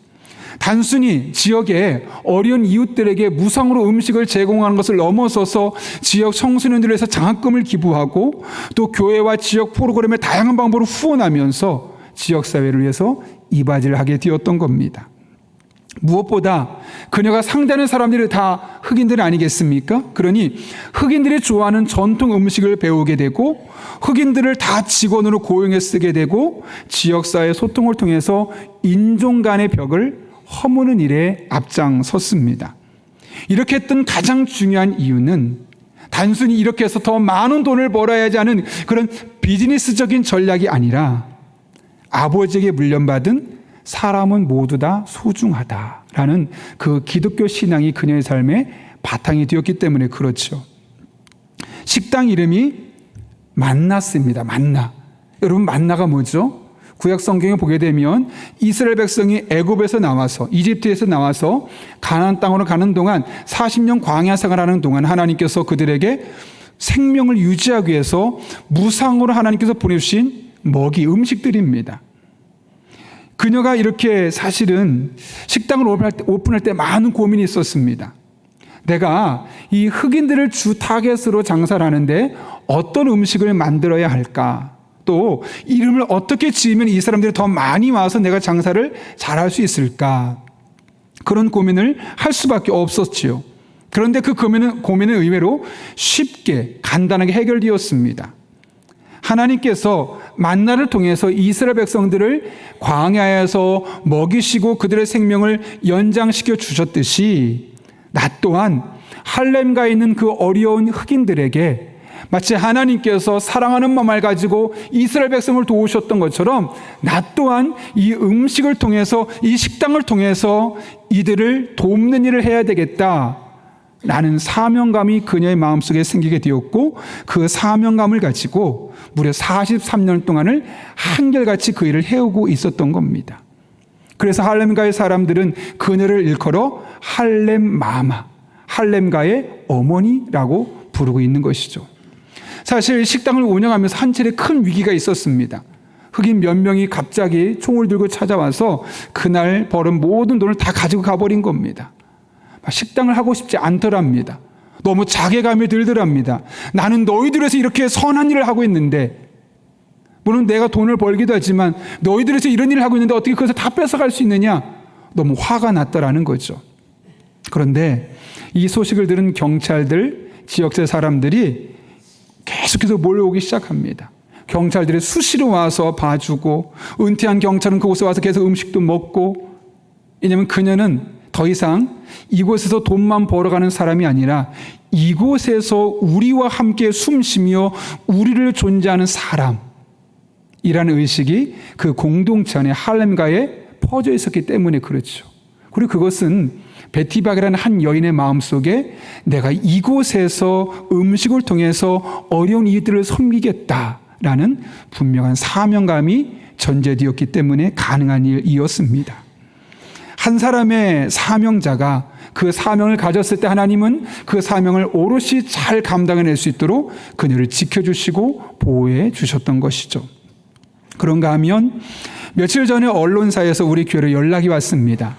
단순히 지역의 어려운 이웃들에게 무상으로 음식을 제공하는 것을 넘어서서 지역 청소년들을 위해서 장학금을 기부하고 또 교회와 지역 프로그램에 다양한 방법으로 후원하면서 지역사회를 위해서 이바지를 하게 되었던 겁니다. 무엇보다 그녀가 상대하는 사람들이 다 흑인들 아니겠습니까? 그러니 흑인들이 좋아하는 전통 음식을 배우게 되고 흑인들을 다 직원으로 고용해 쓰게 되고 지역사회 소통을 통해서 인종 간의 벽을 허무는 일에 앞장섰습니다. 이렇게 했던 가장 중요한 이유는 단순히 이렇게 해서 더 많은 돈을 벌어야지 하는 그런 비즈니스적인 전략이 아니라 아버지에게 물려받은 사람은 모두 다 소중하다라는 그 기독교 신앙이 그녀의 삶에 바탕이 되었기 때문에 그렇죠. 식당 이름이 만나스입니다. 만나. 여러분, 만나가 뭐죠? 구약 성경에 보게 되면 이스라엘 백성이 애굽에서 나와서, 이집트에서 나와서 가나안 땅으로 가는 동안 40년 광야 생활하는 동안 하나님께서 그들에게 생명을 유지하기 위해서 무상으로 하나님께서 보내주신 먹이, 음식들입니다. 그녀가 이렇게 사실은 식당을 오픈할 때 많은 고민이 있었습니다. 내가 이 흑인들을 주 타겟으로 장사를 하는데 어떤 음식을 만들어야 할까? 또 이름을 어떻게 지으면 이 사람들이 더 많이 와서 내가 장사를 잘할 수 있을까? 그런 고민을 할 수밖에 없었지요. 그런데 그 고민은 의외로 쉽게 간단하게 해결되었습니다. 하나님께서 만나를 통해서 이스라엘 백성들을 광야에서 먹이시고 그들의 생명을 연장시켜 주셨듯이 나 또한 할렘가에 있는 그 어려운 흑인들에게 마치 하나님께서 사랑하는 마음을 가지고 이스라엘 백성을 도우셨던 것처럼 나 또한 이 음식을 통해서, 이 식당을 통해서 이들을 돕는 일을 해야 되겠다 라는 사명감이 그녀의 마음속에 생기게 되었고, 그 사명감을 가지고 무려 43년 동안을 한결같이 그 일을 해오고 있었던 겁니다. 그래서 할렘가의 사람들은 그녀를 일컬어 할렘마마, 할렘가의 어머니라고 부르고 있는 것이죠. 사실 식당을 운영하면서 한 차례 큰 위기가 있었습니다. 흑인 몇 명이 갑자기 총을 들고 찾아와서 그날 벌은 모든 돈을 다 가지고 가버린 겁니다. 식당을 하고 싶지 않더랍니다. 너무 자괴감이 들더랍니다. 나는 너희들에서 이렇게 선한 일을 하고 있는데, 물론 내가 돈을 벌기도 하지만 너희들에서 이런 일을 하고 있는데 어떻게 그것을 다 뺏어갈 수 있느냐? 너무 화가 났더라는 거죠. 그런데 이 소식을 들은 경찰들, 지역세 사람들이 계속해서 몰려오기 시작합니다. 경찰들이 수시로 와서 봐주고, 은퇴한 경찰은 그곳에 와서 계속 음식도 먹고, 왜냐하면 그녀는 더 이상 이곳에서 돈만 벌어가는 사람이 아니라 이곳에서 우리와 함께 숨쉬며 우리를 존재하는 사람이라는 의식이 그 공동체 안에 할렘가에 퍼져 있었기 때문에 그렇죠. 그리고 그것은 베티박이라는 한 여인의 마음속에 내가 이곳에서 음식을 통해서 어려운 이들을 섬기겠다라는 분명한 사명감이 전제되었기 때문에 가능한 일이었습니다. 한 사람의 사명자가 그 사명을 가졌을 때 하나님은 그 사명을 오롯이 잘 감당해낼 수 있도록 그녀를 지켜주시고 보호해 주셨던 것이죠. 그런가 하면 며칠 전에 언론사에서 우리 교회로 연락이 왔습니다.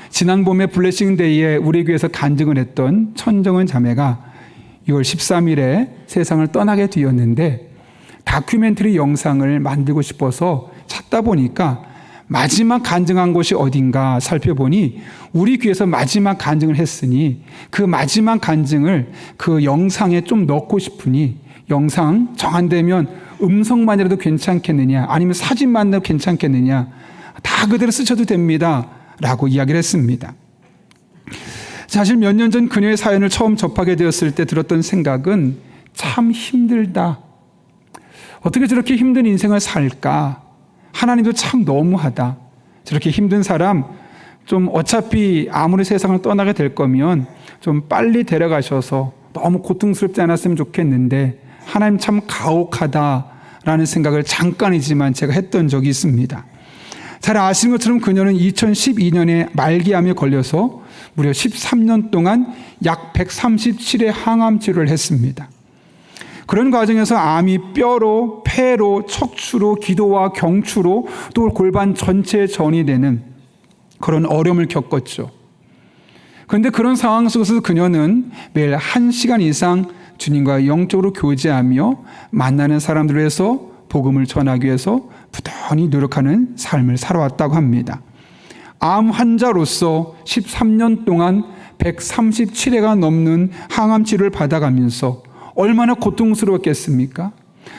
지난 봄에 블레싱데이에 우리 교회에서 간증을 했던 천정은 자매가 6월 13일에 세상을 떠나게 되었는데, 다큐멘터리 영상을 만들고 싶어서 찾다 보니까 마지막 간증한 곳이 어딘가 살펴보니 우리 교회에서 마지막 간증을 했으니 그 마지막 간증을 그 영상에 좀 넣고 싶으니 영상 정한되면 음성만이라도 괜찮겠느냐, 아니면 사진만 넣어도 괜찮겠느냐, 다 그대로 쓰셔도 됩니다 라고 이야기를 했습니다. 사실 몇 년 전 그녀의 사연을 처음 접하게 되었을 때 들었던 생각은 참 힘들다. 어떻게 저렇게 힘든 인생을 살까? 하나님도 참 너무하다. 저렇게 힘든 사람 좀 어차피 아무리 세상을 떠나게 될 거면 좀 빨리 데려가셔서 너무 고통스럽지 않았으면 좋겠는데 하나님 참 가혹하다라는 생각을 잠깐이지만 제가 했던 적이 있습니다. 잘 아시는 것처럼 그녀는 2012년에 말기암에 걸려서 무려 13년 동안 약 137회 항암 치료를 했습니다. 그런 과정에서 암이 뼈로, 폐로, 척추로, 기도와 경추로 또 골반 전체에 전이되는 그런 어려움을 겪었죠. 그런데 그런 상황 속에서 그녀는 매일 1시간 이상 주님과 영적으로 교제하며 만나는 사람들을 위해서 복음을 전하기 위해서 부단히 노력하는 삶을 살아왔다고 합니다. 암 환자로서 13년 동안 137회가 넘는 항암 치료를 받아가면서 얼마나 고통스러웠겠습니까?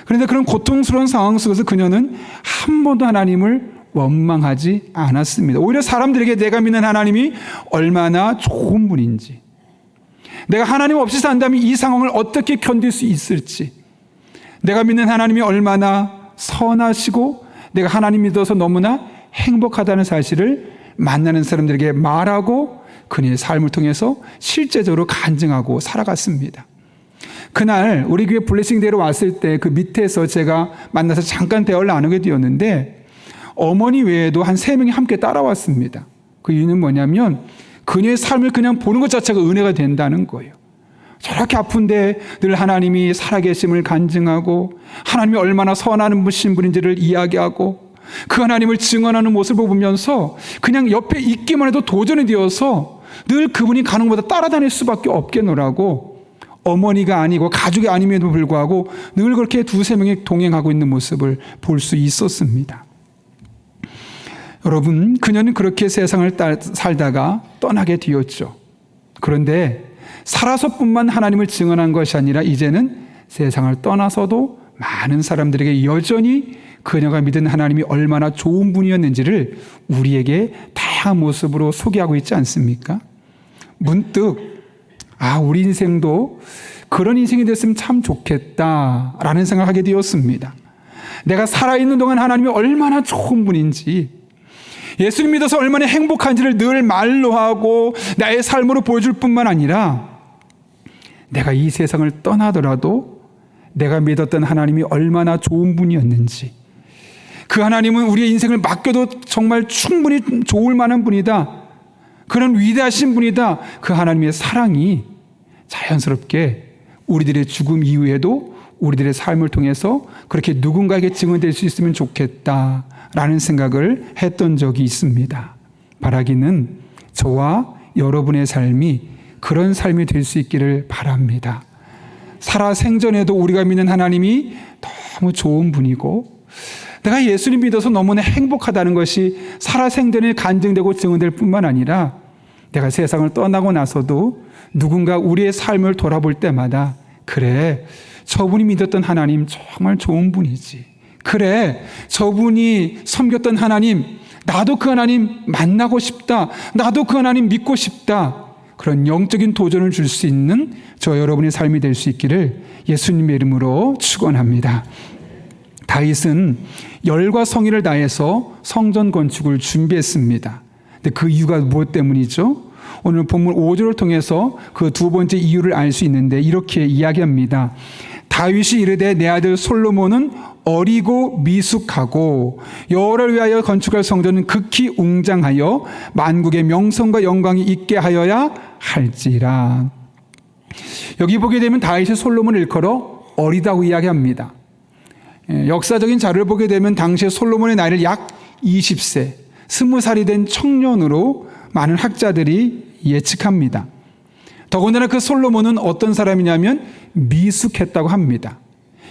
그런데 그런 고통스러운 상황 속에서 그녀는 한 번도 하나님을 원망하지 않았습니다. 오히려 사람들에게 내가 믿는 하나님이 얼마나 좋은 분인지, 내가 하나님 없이 산다면 이 상황을 어떻게 견딜 수 있을지, 내가 믿는 하나님이 얼마나 선하시고 내가 하나님 믿어서 너무나 행복하다는 사실을 만나는 사람들에게 말하고 그녀의 삶을 통해서 실제적으로 간증하고 살아갔습니다. 그날 우리 교회 블레싱데이로 왔을 때 그 밑에서 제가 만나서 잠깐 대화를 나누게 되었는데 어머니 외에도 한 3명이 함께 따라왔습니다. 그 이유는 뭐냐면 그녀의 삶을 그냥 보는 것 자체가 은혜가 된다는 거예요. 저렇게 아픈데 늘 하나님이 살아계심을 간증하고 하나님이 얼마나 선한 분인지를 이야기하고 그 하나님을 증언하는 모습을 보면서 그냥 옆에 있기만 해도 도전이 되어서 늘 그분이 가는 곳마다 따라다닐 수밖에 없겠노라고 어머니가 아니고 가족이 아님에도 불구하고 늘 그렇게 2-3명이 동행하고 있는 모습을 볼 수 있었습니다. 여러분, 그녀는 그렇게 세상을 살다가 떠나게 되었죠. 그런데 살아서뿐만 하나님을 증언한 것이 아니라 이제는 세상을 떠나서도 많은 사람들에게 여전히 그녀가 믿은 하나님이 얼마나 좋은 분이었는지를 우리에게 다양한 모습으로 소개하고 있지 않습니까? 문득 우리 인생도 그런 인생이 됐으면 참 좋겠다라는 생각을 하게 되었습니다. 내가 살아있는 동안 하나님이 얼마나 좋은 분인지, 예수님 믿어서 얼마나 행복한지를 늘 말로 하고 나의 삶으로 보여줄 뿐만 아니라 내가 이 세상을 떠나더라도 내가 믿었던 하나님이 얼마나 좋은 분이었는지, 그 하나님은 우리의 인생을 맡겨도 정말 충분히 좋을 만한 분이다, 그런 위대하신 분이다, 그 하나님의 사랑이 자연스럽게 우리들의 죽음 이후에도 우리들의 삶을 통해서 그렇게 누군가에게 증언될 수 있으면 좋겠다라는 생각을 했던 적이 있습니다. 바라기는 저와 여러분의 삶이 그런 삶이 될 수 있기를 바랍니다. 살아 생전에도 우리가 믿는 하나님이 너무 좋은 분이고 내가 예수님 믿어서 너무나 행복하다는 것이 살아 생전에 간증되고 증언될 뿐만 아니라 내가 세상을 떠나고 나서도 누군가 우리의 삶을 돌아볼 때마다 그래, 저분이 믿었던 하나님 정말 좋은 분이지. 그래, 저분이 섬겼던 하나님, 나도 그 하나님 만나고 싶다. 나도 그 하나님 믿고 싶다. 그런 영적인 도전을 줄 수 있는 저 여러분의 삶이 될 수 있기를 예수님의 이름으로 축원합니다. 다윗은 열과 성의를 다해서 성전 건축을 준비했습니다. 근데 그 이유가 무엇 때문이죠? 오늘 본문 5절을 통해서 그 2번째 이유를 알 수 있는데 이렇게 이야기합니다. 다윗이 이르되 내 아들 솔로몬은 어리고 미숙하고 여호와를 위하여 건축할 성전은 극히 웅장하여 만국의 명성과 영광이 있게 하여야 할지라. 여기 보게 되면 다윗이 솔로몬을 일컬어 어리다고 이야기합니다. 역사적인 자료를 보게 되면 당시에 솔로몬의 나이를 약 20세, 20살이 된 청년으로 많은 학자들이 예측합니다. 더군다나 그 솔로몬은 어떤 사람이냐면 미숙했다고 합니다.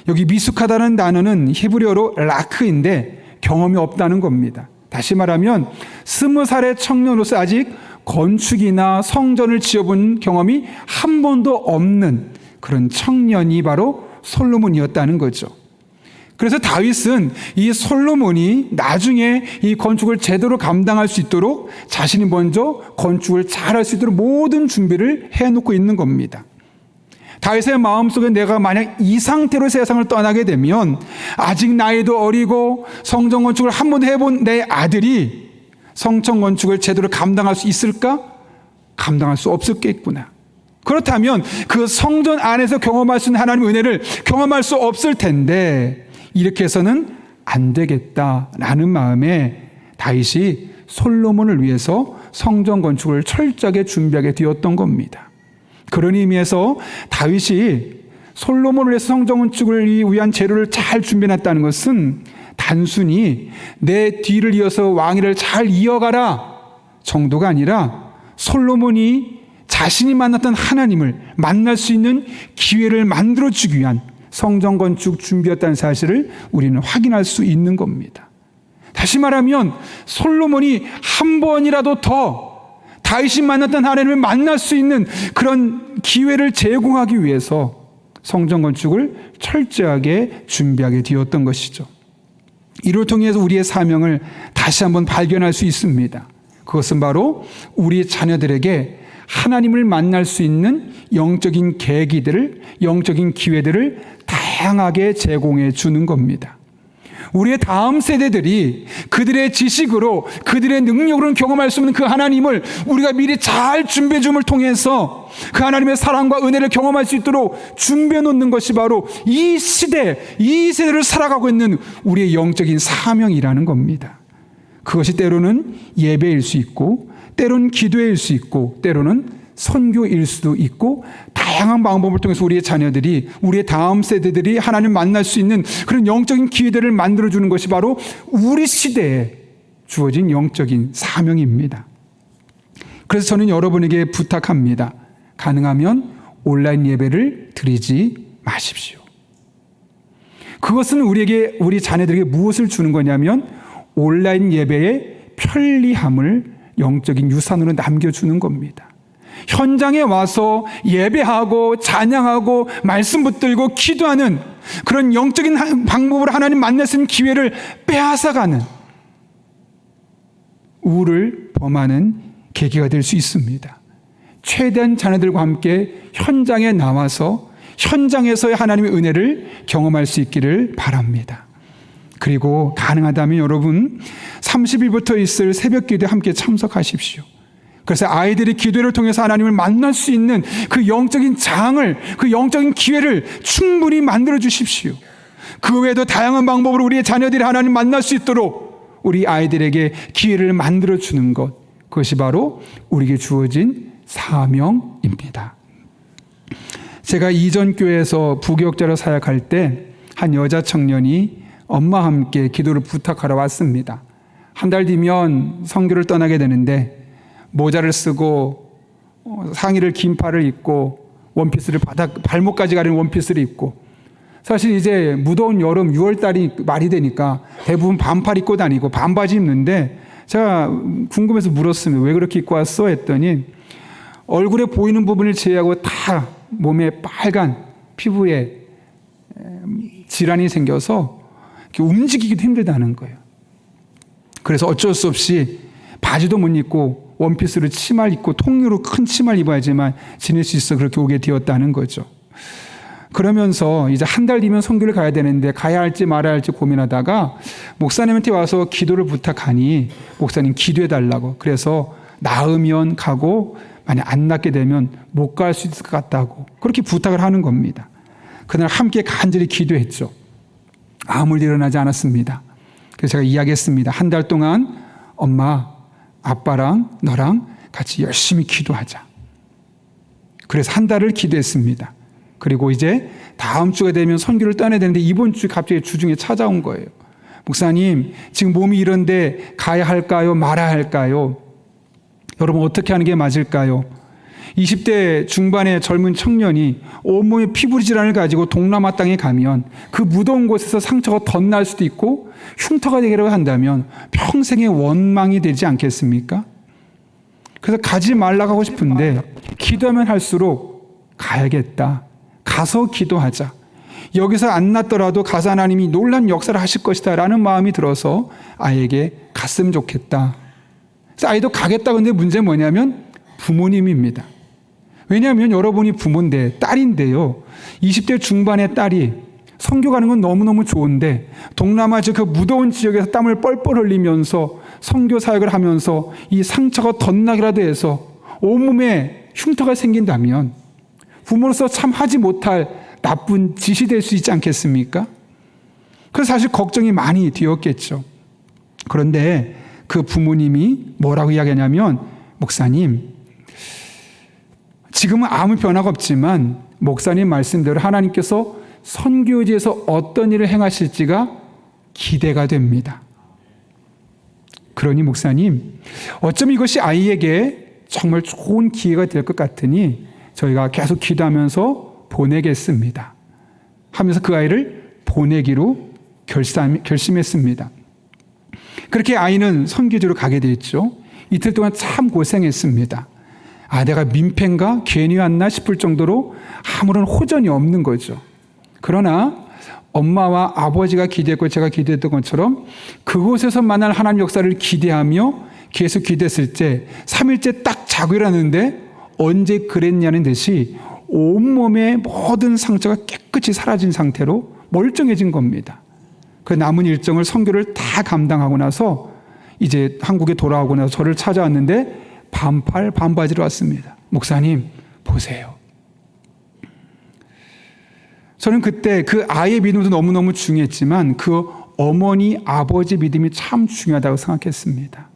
여기 미숙하다는 단어는 히브리어로 라크인데 경험이 없다는 겁니다. 다시 말하면 20살의 청년으로서 아직 건축이나 성전을 지어본 경험이 한 번도 없는 그런 청년이 바로 솔로몬이었다는 거죠. 그래서 다윗은 이 솔로몬이 나중에 이 건축을 제대로 감당할 수 있도록 자신이 먼저 건축을 잘할 수 있도록 모든 준비를 해놓고 있는 겁니다. 다윗의 마음속에 내가 만약 이 상태로 세상을 떠나게 되면 아직 나이도 어리고 성전 건축을 한 번도 해본 내 아들이 성전 건축을 제대로 감당할 수 있을까? 감당할 수 없었겠구나. 그렇다면 그 성전 안에서 경험할 수 있는 하나님의 은혜를 경험할 수 없을 텐데 이렇게 해서는 안 되겠다라는 마음에 다윗이 솔로몬을 위해서 성전 건축을 철저하게 준비하게 되었던 겁니다. 그런 의미에서 다윗이 솔로몬을 위해서 성전 건축을 위한 재료를 잘 준비해놨다는 것은 단순히 내 뒤를 이어서 왕위를 잘 이어가라 정도가 아니라 솔로몬이 자신이 만났던 하나님을 만날 수 있는 기회를 만들어주기 위한 성전 건축 준비였다는 사실을 우리는 확인할 수 있는 겁니다. 다시 말하면 솔로몬이 한 번이라도 더 다윗이 만났던 하나님을 만날 수 있는 그런 기회를 제공하기 위해서 성전 건축을 철저하게 준비하게 되었던 것이죠. 이를 통해서 우리의 사명을 다시 한번 발견할 수 있습니다. 그것은 바로 우리 자녀들에게 하나님을 만날 수 있는 영적인 계기들을, 영적인 기회들을 다양하게 제공해 주는 겁니다. 우리의 다음 세대들이 그들의 지식으로 그들의 능력으로는 경험할 수 없는 그 하나님을 우리가 미리 잘 준비해 줌을 통해서 그 하나님의 사랑과 은혜를 경험할 수 있도록 준비해 놓는 것이 바로 이 시대, 이 세대를 살아가고 있는 우리의 영적인 사명이라는 겁니다. 그것이 때로는 예배일 수 있고 때로는 기도일 수 있고 때로는 선교일 수도 있고 다양한 방법을 통해서 우리의 자녀들이 우리의 다음 세대들이 하나님을 만날 수 있는 그런 영적인 기회들을 만들어주는 것이 바로 우리 시대에 주어진 영적인 사명입니다. 그래서 저는 여러분에게 부탁합니다. 가능하면 온라인 예배를 드리지 마십시오. 그것은 우리 자녀들에게 무엇을 주는 거냐면 온라인 예배의 편리함을 영적인 유산으로 남겨주는 겁니다. 현장에 와서 예배하고 찬양하고 말씀 붙들고 기도하는 그런 영적인 방법으로 하나님 만날 수 있는 기회를 빼앗아가는 우를 범하는 계기가 될 수 있습니다. 최대한 자녀들과 함께 현장에 나와서 현장에서의 하나님의 은혜를 경험할 수 있기를 바랍니다. 그리고 가능하다면 여러분 30일부터 있을 새벽 기도에 함께 참석하십시오. 그래서 아이들이 기도를 통해서 하나님을 만날 수 있는 그 영적인 장을, 그 영적인 기회를 충분히 만들어 주십시오. 그 외에도 다양한 방법으로 우리의 자녀들이 하나님 만날 수 있도록 우리 아이들에게 기회를 만들어 주는 것, 그것이 바로 우리에게 주어진 사명입니다. 제가 이전 교회에서 부교역자로 사역할 때 한 여자 청년이 엄마와 함께 기도를 부탁하러 왔습니다. 한 달 뒤면 선교를 떠나게 되는데 모자를 쓰고 상의를 긴팔을 입고 원피스를 발목까지 가리는 원피스를 입고 사실 이제 무더운 여름 6월달이 말이 되니까 대부분 반팔 입고 다니고 반바지 입는데 제가 궁금해서 물었습니다. 왜 그렇게 입고 왔어? 했더니 얼굴에 보이는 부분을 제외하고 다 몸에 빨간 피부에 질환이 생겨서 움직이기도 힘들다는 거예요. 그래서 어쩔 수 없이 바지도 못 입고 원피스로 치마를 입고 통으로 큰 치마를 입어야지만 지낼 수 있어 그렇게 오게 되었다는 거죠. 그러면서 이제 한 달 뒤면 선교를 가야 되는데 가야 할지 말아야 할지 고민하다가 목사님한테 와서 기도를 부탁하니 목사님 기도해 달라고. 그래서 나으면 가고 만약 안 낫게 되면 못 갈 수 있을 것 같다고 그렇게 부탁을 하는 겁니다. 그날 함께 간절히 기도했죠. 아무 일 일어나지 않았습니다. 그래서 제가 이야기했습니다. 한 달 동안 엄마, 아빠랑 너랑 같이 열심히 기도하자. 그래서 한 달을 기도했습니다. 그리고 이제 다음 주가 되면 선교를 떠나야 되는데 이번 주 갑자기 주중에 찾아온 거예요. 목사님, 지금 몸이 이런데 가야 할까요? 말아야 할까요? 여러분 어떻게 하는 게 맞을까요? 20대 중반의 젊은 청년이 온몸에 피부 질환을 가지고 동남아 땅에 가면 그 무더운 곳에서 상처가 덧날 수도 있고 흉터가 되기라고 한다면 평생의 원망이 되지 않겠습니까? 그래서 가지 말라고 하고 싶은데 기도하면 할수록 가야겠다. 가서 기도하자. 여기서 안 낫더라도 가서 하나님이 놀란 역사를 하실 것이다 라는 마음이 들어서 아이에게 갔으면 좋겠다. 그래서 아이도 가겠다. 근데 문제는 뭐냐면 부모님입니다. 왜냐하면 여러분이 부모인데 딸인데요. 20대 중반의 딸이 선교 가는 건 너무너무 좋은데 동남아 그 무더운 지역에서 땀을 뻘뻘 흘리면서 선교 사역을 하면서 이 상처가 덧나기라도 해서 온몸에 흉터가 생긴다면 부모로서 참 하지 못할 나쁜 짓이 될 수 있지 않겠습니까? 그래서 사실 걱정이 많이 되었겠죠. 그런데 그 부모님이 뭐라고 이야기하냐면 목사님, 지금은 아무 변화가 없지만 목사님 말씀대로 하나님께서 선교지에서 어떤 일을 행하실지가 기대가 됩니다. 그러니 목사님, 어쩌면 이것이 아이에게 정말 좋은 기회가 될 것 같으니 저희가 계속 기도하면서 보내겠습니다. 하면서 그 아이를 보내기로 결심했습니다. 그렇게 아이는 선교지로 가게 됐죠. 이틀 동안 참 고생했습니다. 아, 내가 민폐인가? 괜히 왔나 싶을 정도로 아무런 호전이 없는 거죠. 그러나 엄마와 아버지가 기대했고 제가 기대했던 것처럼 그곳에서 만날 하나님 역사를 기대하며 계속 기대했을 때 3일째 딱 자고 일어났는데 언제 그랬냐는 듯이 온몸의 모든 상처가 깨끗이 사라진 상태로 멀쩡해진 겁니다. 그 남은 일정을 선교를 다 감당하고 나서 이제 한국에 돌아오고 나서 저를 찾아왔는데 반팔 반바지로 왔습니다. 목사님 보세요. 저는 그때 그 아이의 믿음도 너무너무 중요했지만 그 어머니 아버지 믿음이 참 중요하다고 생각했습니다.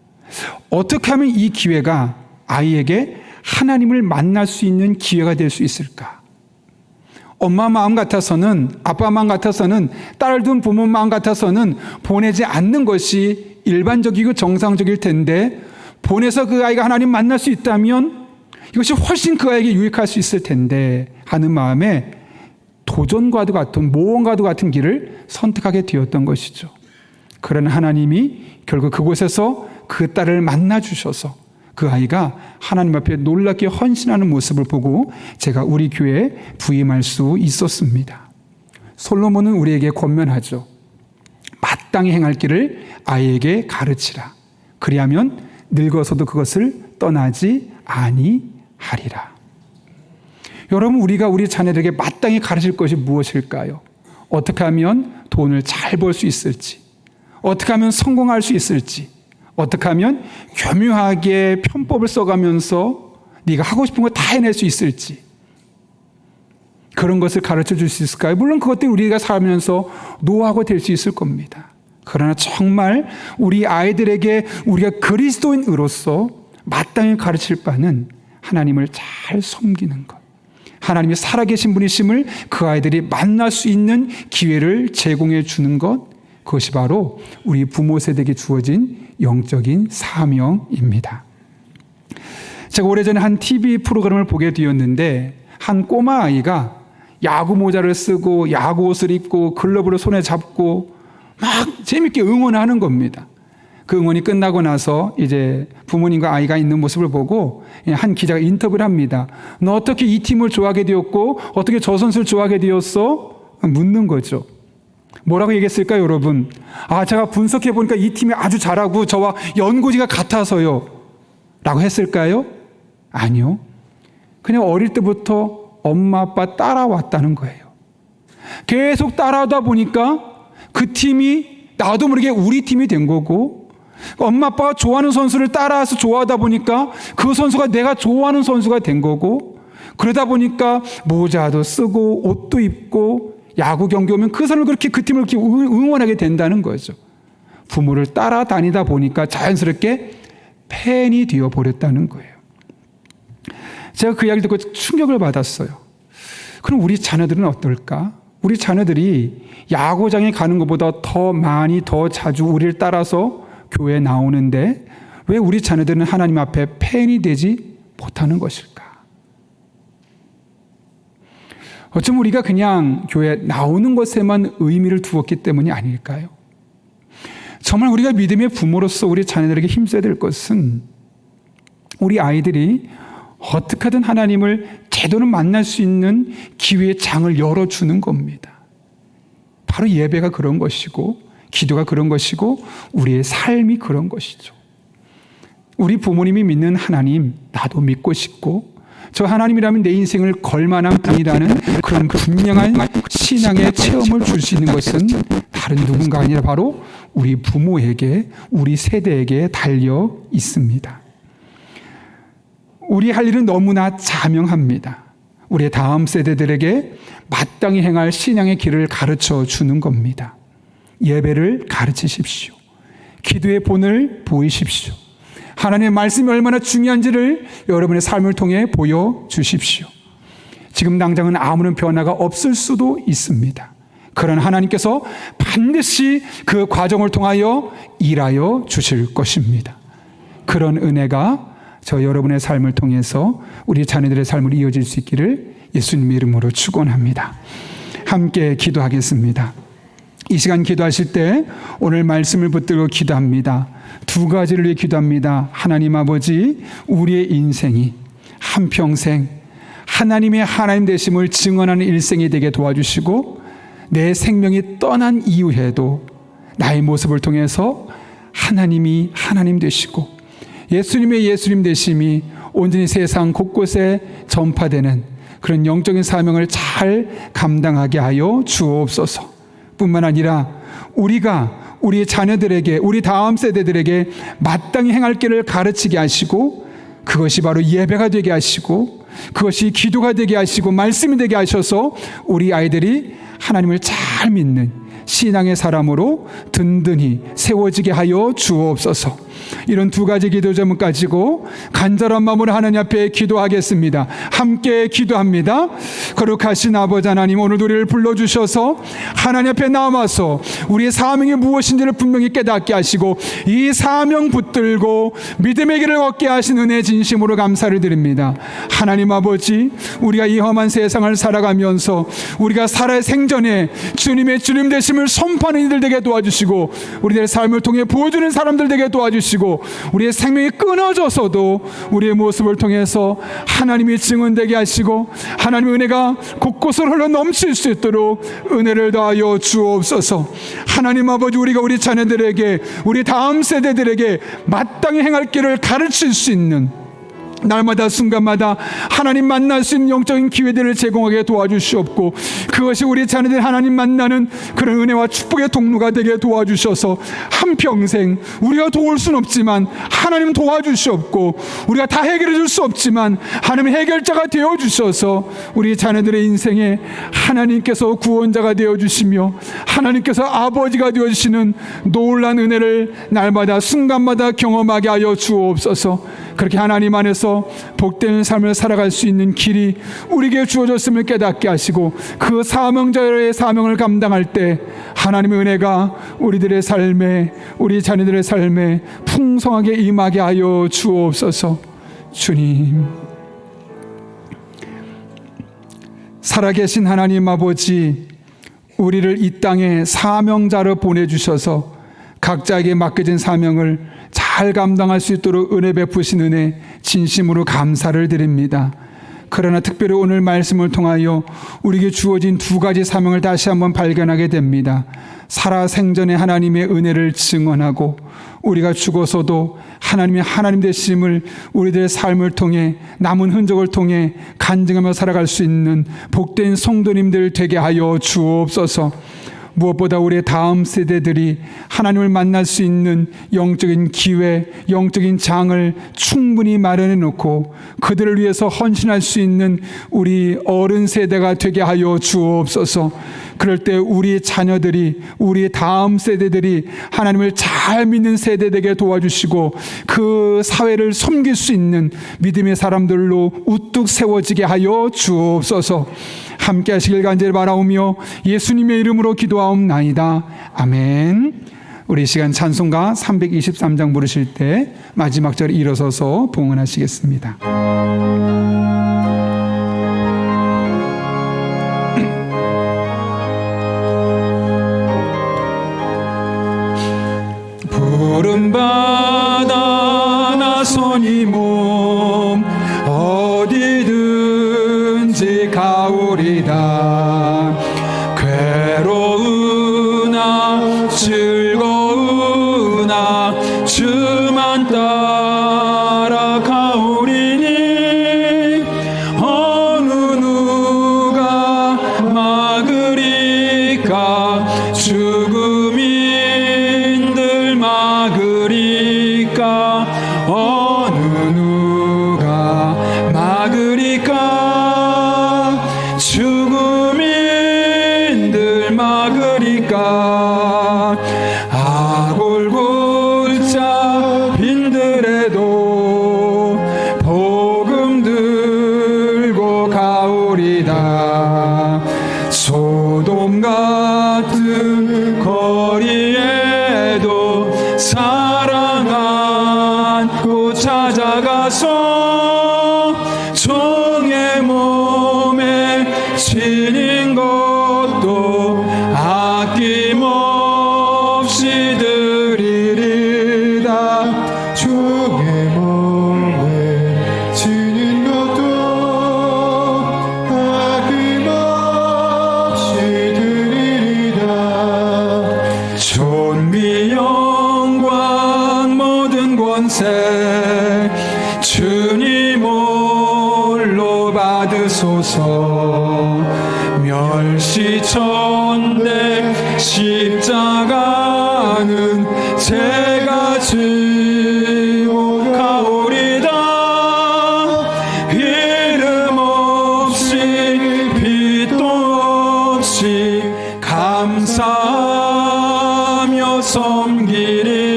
어떻게 하면 이 기회가 아이에게 하나님을 만날 수 있는 기회가 될 수 있을까? 엄마 마음 같아서는, 아빠 마음 같아서는, 딸을 둔 부모 마음 같아서는 보내지 않는 것이 일반적이고 정상적일 텐데, 보내서 그 아이가 하나님 만날 수 있다면 이것이 훨씬 그 아이에게 유익할 수 있을 텐데 하는 마음에 도전과도 같은, 모험과도 같은 길을 선택하게 되었던 것이죠. 그러나 하나님이 결국 그곳에서 그 딸을 만나 주셔서 그 아이가 하나님 앞에 놀랍게 헌신하는 모습을 보고 제가 우리 교회에 부임할 수 있었습니다. 솔로몬은 우리에게 권면하죠. 마땅히 행할 길을 아이에게 가르치라. 그리하면 늙어서도 그것을 떠나지 아니하리라. 여러분, 우리가 우리 자녀들에게 마땅히 가르칠 것이 무엇일까요? 어떻게 하면 돈을 잘 벌 수 있을지, 어떻게 하면 성공할 수 있을지, 어떻게 하면 교묘하게 편법을 써가면서 네가 하고 싶은 거 다 해낼 수 있을지, 그런 것을 가르쳐 줄 수 있을까요? 물론 그것들이 우리가 살면서 노하우가 될 수 있을 겁니다. 그러나 정말 우리 아이들에게 우리가 그리스도인으로서 마땅히 가르칠 바는 하나님을 잘 섬기는 것, 하나님이 살아계신 분이심을 그 아이들이 만날 수 있는 기회를 제공해 주는 것, 그것이 바로 우리 부모 세대에게 주어진 영적인 사명입니다. 제가 오래전에 한 TV 프로그램을 보게 되었는데 한 꼬마 아이가 야구 모자를 쓰고 야구 옷을 입고 글러브를 손에 잡고 막 재밌게 응원하는 겁니다. 그 응원이 끝나고 나서 이제 부모님과 아이가 있는 모습을 보고 한 기자가 인터뷰를 합니다. 너 어떻게 이 팀을 좋아하게 되었고 어떻게 저 선수를 좋아하게 되었어? 묻는 거죠. 뭐라고 얘기했을까요, 여러분? 제가 분석해 보니까 이 팀이 아주 잘하고 저와 연고지가 같아서요. 라고 했을까요? 아니요. 그냥 어릴 때부터 엄마, 아빠 따라왔다는 거예요. 계속 따라하다 보니까 그 팀이 나도 모르게 우리 팀이 된 거고, 엄마, 아빠가 좋아하는 선수를 따라서 좋아하다 보니까 그 선수가 내가 좋아하는 선수가 된 거고, 그러다 보니까 모자도 쓰고 옷도 입고 야구 경기 오면 그 사람을 그렇게 그 팀을 그렇게 응원하게 된다는 거죠. 부모를 따라다니다 보니까 자연스럽게 팬이 되어버렸다는 거예요. 제가 그 이야기를 듣고 충격을 받았어요. 그럼 우리 자녀들은 어떨까? 우리 자녀들이 야구장에 가는 것보다 더 많이 더 자주 우리를 따라서 교회에 나오는데 왜 우리 자녀들은 하나님 앞에 팬이 되지 못하는 것일까? 어쩌면 우리가 그냥 교회에 나오는 것에만 의미를 두었기 때문이 아닐까요? 정말 우리가 믿음의 부모로서 우리 자녀들에게 힘써야 될 것은 우리 아이들이 어떻게든 하나님을 제대로 만날 수 있는 기회의 장을 열어주는 겁니다. 바로 예배가 그런 것이고 기도가 그런 것이고 우리의 삶이 그런 것이죠. 우리 부모님이 믿는 하나님 나도 믿고 싶고 저 하나님이라면 내 인생을 걸만한 분이라는 그런 분명한 신앙의 체험을 줄 수 있는 것은 다른 누군가 아니라 바로 우리 부모에게 우리 세대에게 달려 있습니다. 우리 할 일은 너무나 자명합니다. 우리의 다음 세대들에게 마땅히 행할 신앙의 길을 가르쳐 주는 겁니다. 예배를 가르치십시오. 기도의 본을 보이십시오. 하나님의 말씀이 얼마나 중요한지를 여러분의 삶을 통해 보여주십시오. 지금 당장은 아무런 변화가 없을 수도 있습니다. 그러나 하나님께서 반드시 그 과정을 통하여 일하여 주실 것입니다. 그런 은혜가 저 여러분의 삶을 통해서 우리 자녀들의 삶으로 이어질 수 있기를 예수님의 이름으로 축원합니다. 함께 기도하겠습니다. 이 시간 기도하실 때 오늘 말씀을 붙들고 기도합니다. 두 가지를 위해 기도합니다. 하나님 아버지, 우리의 인생이 한평생 하나님의 하나님 되심을 증언하는 일생이 되게 도와주시고 내 생명이 떠난 이후에도 나의 모습을 통해서 하나님이 하나님 되시고 예수님의 예수님 되심이 온전히 세상 곳곳에 전파되는 그런 영적인 사명을 잘 감당하게 하여 주옵소서. 뿐만 아니라 우리가 우리 자녀들에게, 우리 다음 세대들에게 마땅히 행할 길을 가르치게 하시고, 그것이 바로 예배가 되게 하시고, 그것이 기도가 되게 하시고, 말씀이 되게 하셔서 우리 아이들이 하나님을 잘 믿는 신앙의 사람으로 든든히 세워지게 하여 주옵소서. 이런 두 가지 기도 제목 가지고 간절한 마음으로 하나님 앞에 기도하겠습니다. 함께 기도합니다. 거룩하신 아버지 하나님, 오늘 우리를 불러주셔서 하나님 앞에 나와서 우리의 사명이 무엇인지를 분명히 깨닫게 하시고, 이 사명 붙들고 믿음의 길을 걷게 하신 은혜 진심으로 감사를 드립니다. 하나님 아버지, 우리가 이 험한 세상을 살아가면서 우리가 살아야 생전에 주님의 주님 되심을 선포하는 이들 되게 도와주시고, 우리들의 삶을 통해 보여주는 사람들 되게 도와주시고, 우리의 생명이 끊어져서도 우리의 모습을 통해서 하나님이 증언되게 하시고, 하나님의 은혜가 곳곳을 흘러 넘칠 수 있도록 은혜를 더하여 주옵소서. 하나님 아버지, 우리가 우리 자녀들에게, 우리 다음 세대들에게 마땅히 행할 길을 가르칠 수 있는, 날마다 순간마다 하나님 만날 수 있는 영적인 기회들을 제공하게 도와주시옵고, 그것이 우리 자녀들 하나님 만나는 그런 은혜와 축복의 통로가 되게 도와주셔서 한평생 우리가 도울 수는 없지만 하나님 도와주시옵고, 우리가 다 해결해 줄 수 없지만 하나님 해결자가 되어주셔서 우리 자녀들의 인생에 하나님께서 구원자가 되어주시며 하나님께서 아버지가 되어주시는 놀라운 은혜를 날마다 순간마다 경험하게 하여 주옵소서. 그렇게 하나님 안에서 복되는 삶을 살아갈 수 있는 길이 우리에게 주어졌음을 깨닫게 하시고, 그 사명자의 사명을 감당할 때 하나님의 은혜가 우리들의 삶에, 우리 자녀들의 삶에 풍성하게 임하게 하여 주옵소서. 주님, 살아계신 하나님 아버지, 우리를 이 땅에 사명자로 보내주셔서 각자에게 맡겨진 사명을 잘 감당할 수 있도록 은혜 베푸신 은혜 진심으로 감사를 드립니다. 그러나 특별히 오늘 말씀을 통하여 우리에게 주어진 두 가지 사명을 다시 한번 발견하게 됩니다. 살아생전에 하나님의 은혜를 증언하고, 우리가 죽어서도 하나님의 하나님 되심을 우리들의 삶을 통해, 남은 흔적을 통해 간증하며 살아갈 수 있는 복된 성도님들 되게 하여 주옵소서. 무엇보다 우리의 다음 세대들이 하나님을 만날 수 있는 영적인 기회, 영적인 장을 충분히 마련해 놓고 그들을 위해서 헌신할 수 있는 우리 어른 세대가 되게 하여 주옵소서. 그럴 때 우리 자녀들이, 우리 다음 세대들이 하나님을 잘 믿는 세대 되게 도와주시고, 그 사회를 섬길 수 있는 믿음의 사람들로 우뚝 세워지게 하여 주옵소서. 함께 하시길 간절히 바라오며 예수님의 이름으로 기도하옵나이다. 아멘. 우리 이 시간 찬송가 323장 부르실 때 마지막 절 일어서서 봉헌하시겠습니다. 푸른바다 나서니 몸 어디든지 가오리다. 괴로우나 즐거우나 주만 따라 가오리니 어느 누가 막으리까. 죽음인들 막으리까. 어느 누가 막으리까. 죽음인들 막으리까. 아골골자 빈들에도 복음 들고 가오리다. 소돔 같은 거리에도 사랑 안고 찾아가서 종의 몸에 지닌 것도 아낌없이 드리리다. 주의 몸에 지닌 것도 아낌없이 드리리다. 존귀 영광 모든 권세 주님 홀로 받으소서. 멸시천대 십자가는 제가 지고 가오리다. 이름 없이 빛도 없이 감사하며 섬기리다.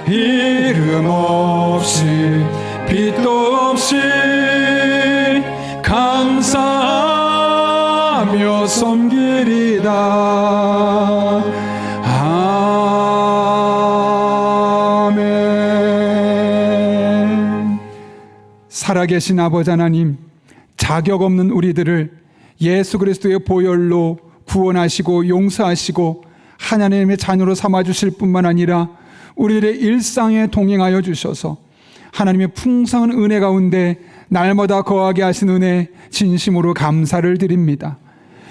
이름 없이 빛도 없이 감사하며 섬기리다. 아멘. 살아계신 아버지 하나님, 자격 없는 우리들을 예수 그리스도의 보혈로 구원하시고 용서하시고 하나님의 자녀로 삼아주실 뿐만 아니라 우리들의 일상에 동행하여 주셔서 하나님의 풍성한 은혜 가운데 날마다 거하게 하신 은혜 진심으로 감사를 드립니다.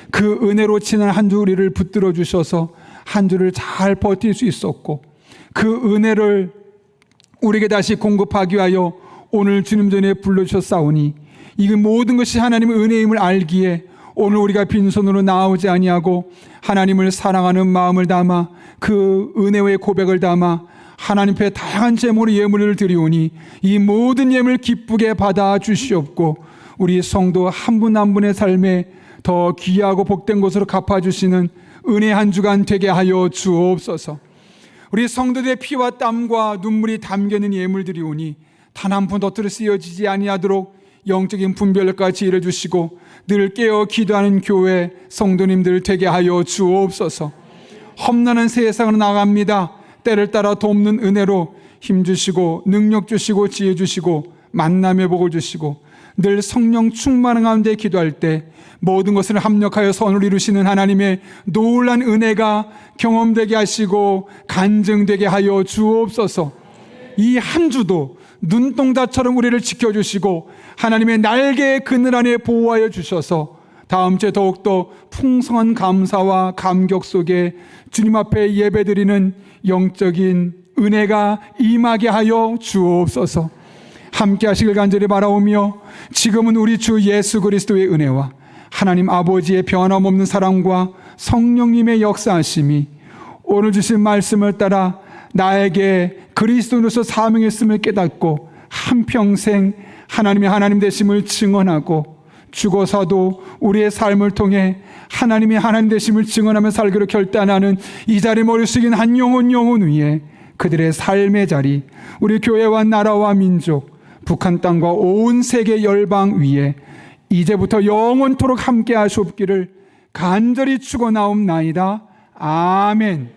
그 은혜로 지난 한 주 우리를 붙들어 주셔서 한 주를 잘 버틸 수 있었고, 그 은혜를 우리에게 다시 공급하기 위하여 오늘 주님 전에 불러주셨사오니 이 모든 것이 하나님의 은혜임을 알기에 오늘 우리가 빈손으로 나오지 아니하고 하나님을 사랑하는 마음을 담아 그 은혜의 고백을 담아 하나님 앞에 다양한 제목으로 예물을 드리오니 이 모든 예물 기쁘게 받아 주시옵고 우리 성도 한 분 한 분의 삶에 더 귀하고 복된 것으로 갚아주시는 은혜 한 주간 되게 하여 주옵소서. 우리 성도들의 피와 땀과 눈물이 담겨있는 예물 드리오니 단 한 푼 덧으로 쓰여지지 아니하도록 영적인 분별력과 지혜를 주시고 늘 깨어 기도하는 교회 성도님들 되게 하여 주옵소서. 험난한 세상으로 나갑니다. 때를 따라 돕는 은혜로 힘주시고 능력 주시고 지혜 주시고 만남의 복을 주시고 늘 성령 충만한 가운데 기도할 때 모든 것을 합력하여 선을 이루시는 하나님의 놀란 은혜가 경험되게 하시고 간증되게 하여 주옵소서. 이 한 주도 눈동자처럼 우리를 지켜주시고 하나님의 날개의 그늘 안에 보호하여 주셔서 다음 주에 더욱더 풍성한 감사와 감격 속에 주님 앞에 예배드리는 영적인 은혜가 임하게 하여 주옵소서. 함께 하시길 간절히 바라오며 지금은 우리 주 예수 그리스도의 은혜와 하나님 아버지의 변함없는 사랑과 성령님의 역사하심이 오늘 주신 말씀을 따라 나에게 그리스도로서 사명했음을 깨닫고 한평생 하나님의 하나님 되심을 증언하고 죽어서도 우리의 삶을 통해 하나님의 하나님 되심을 증언하며 살기로 결단하는 이 자리 머리 숙인 한 영혼 위에 그들의 삶의 자리, 우리 교회와 나라와 민족, 북한 땅과 온 세계 열방 위에 이제부터 영원토록 함께 하시옵기를 간절히 축원하옵나이다. 아멘.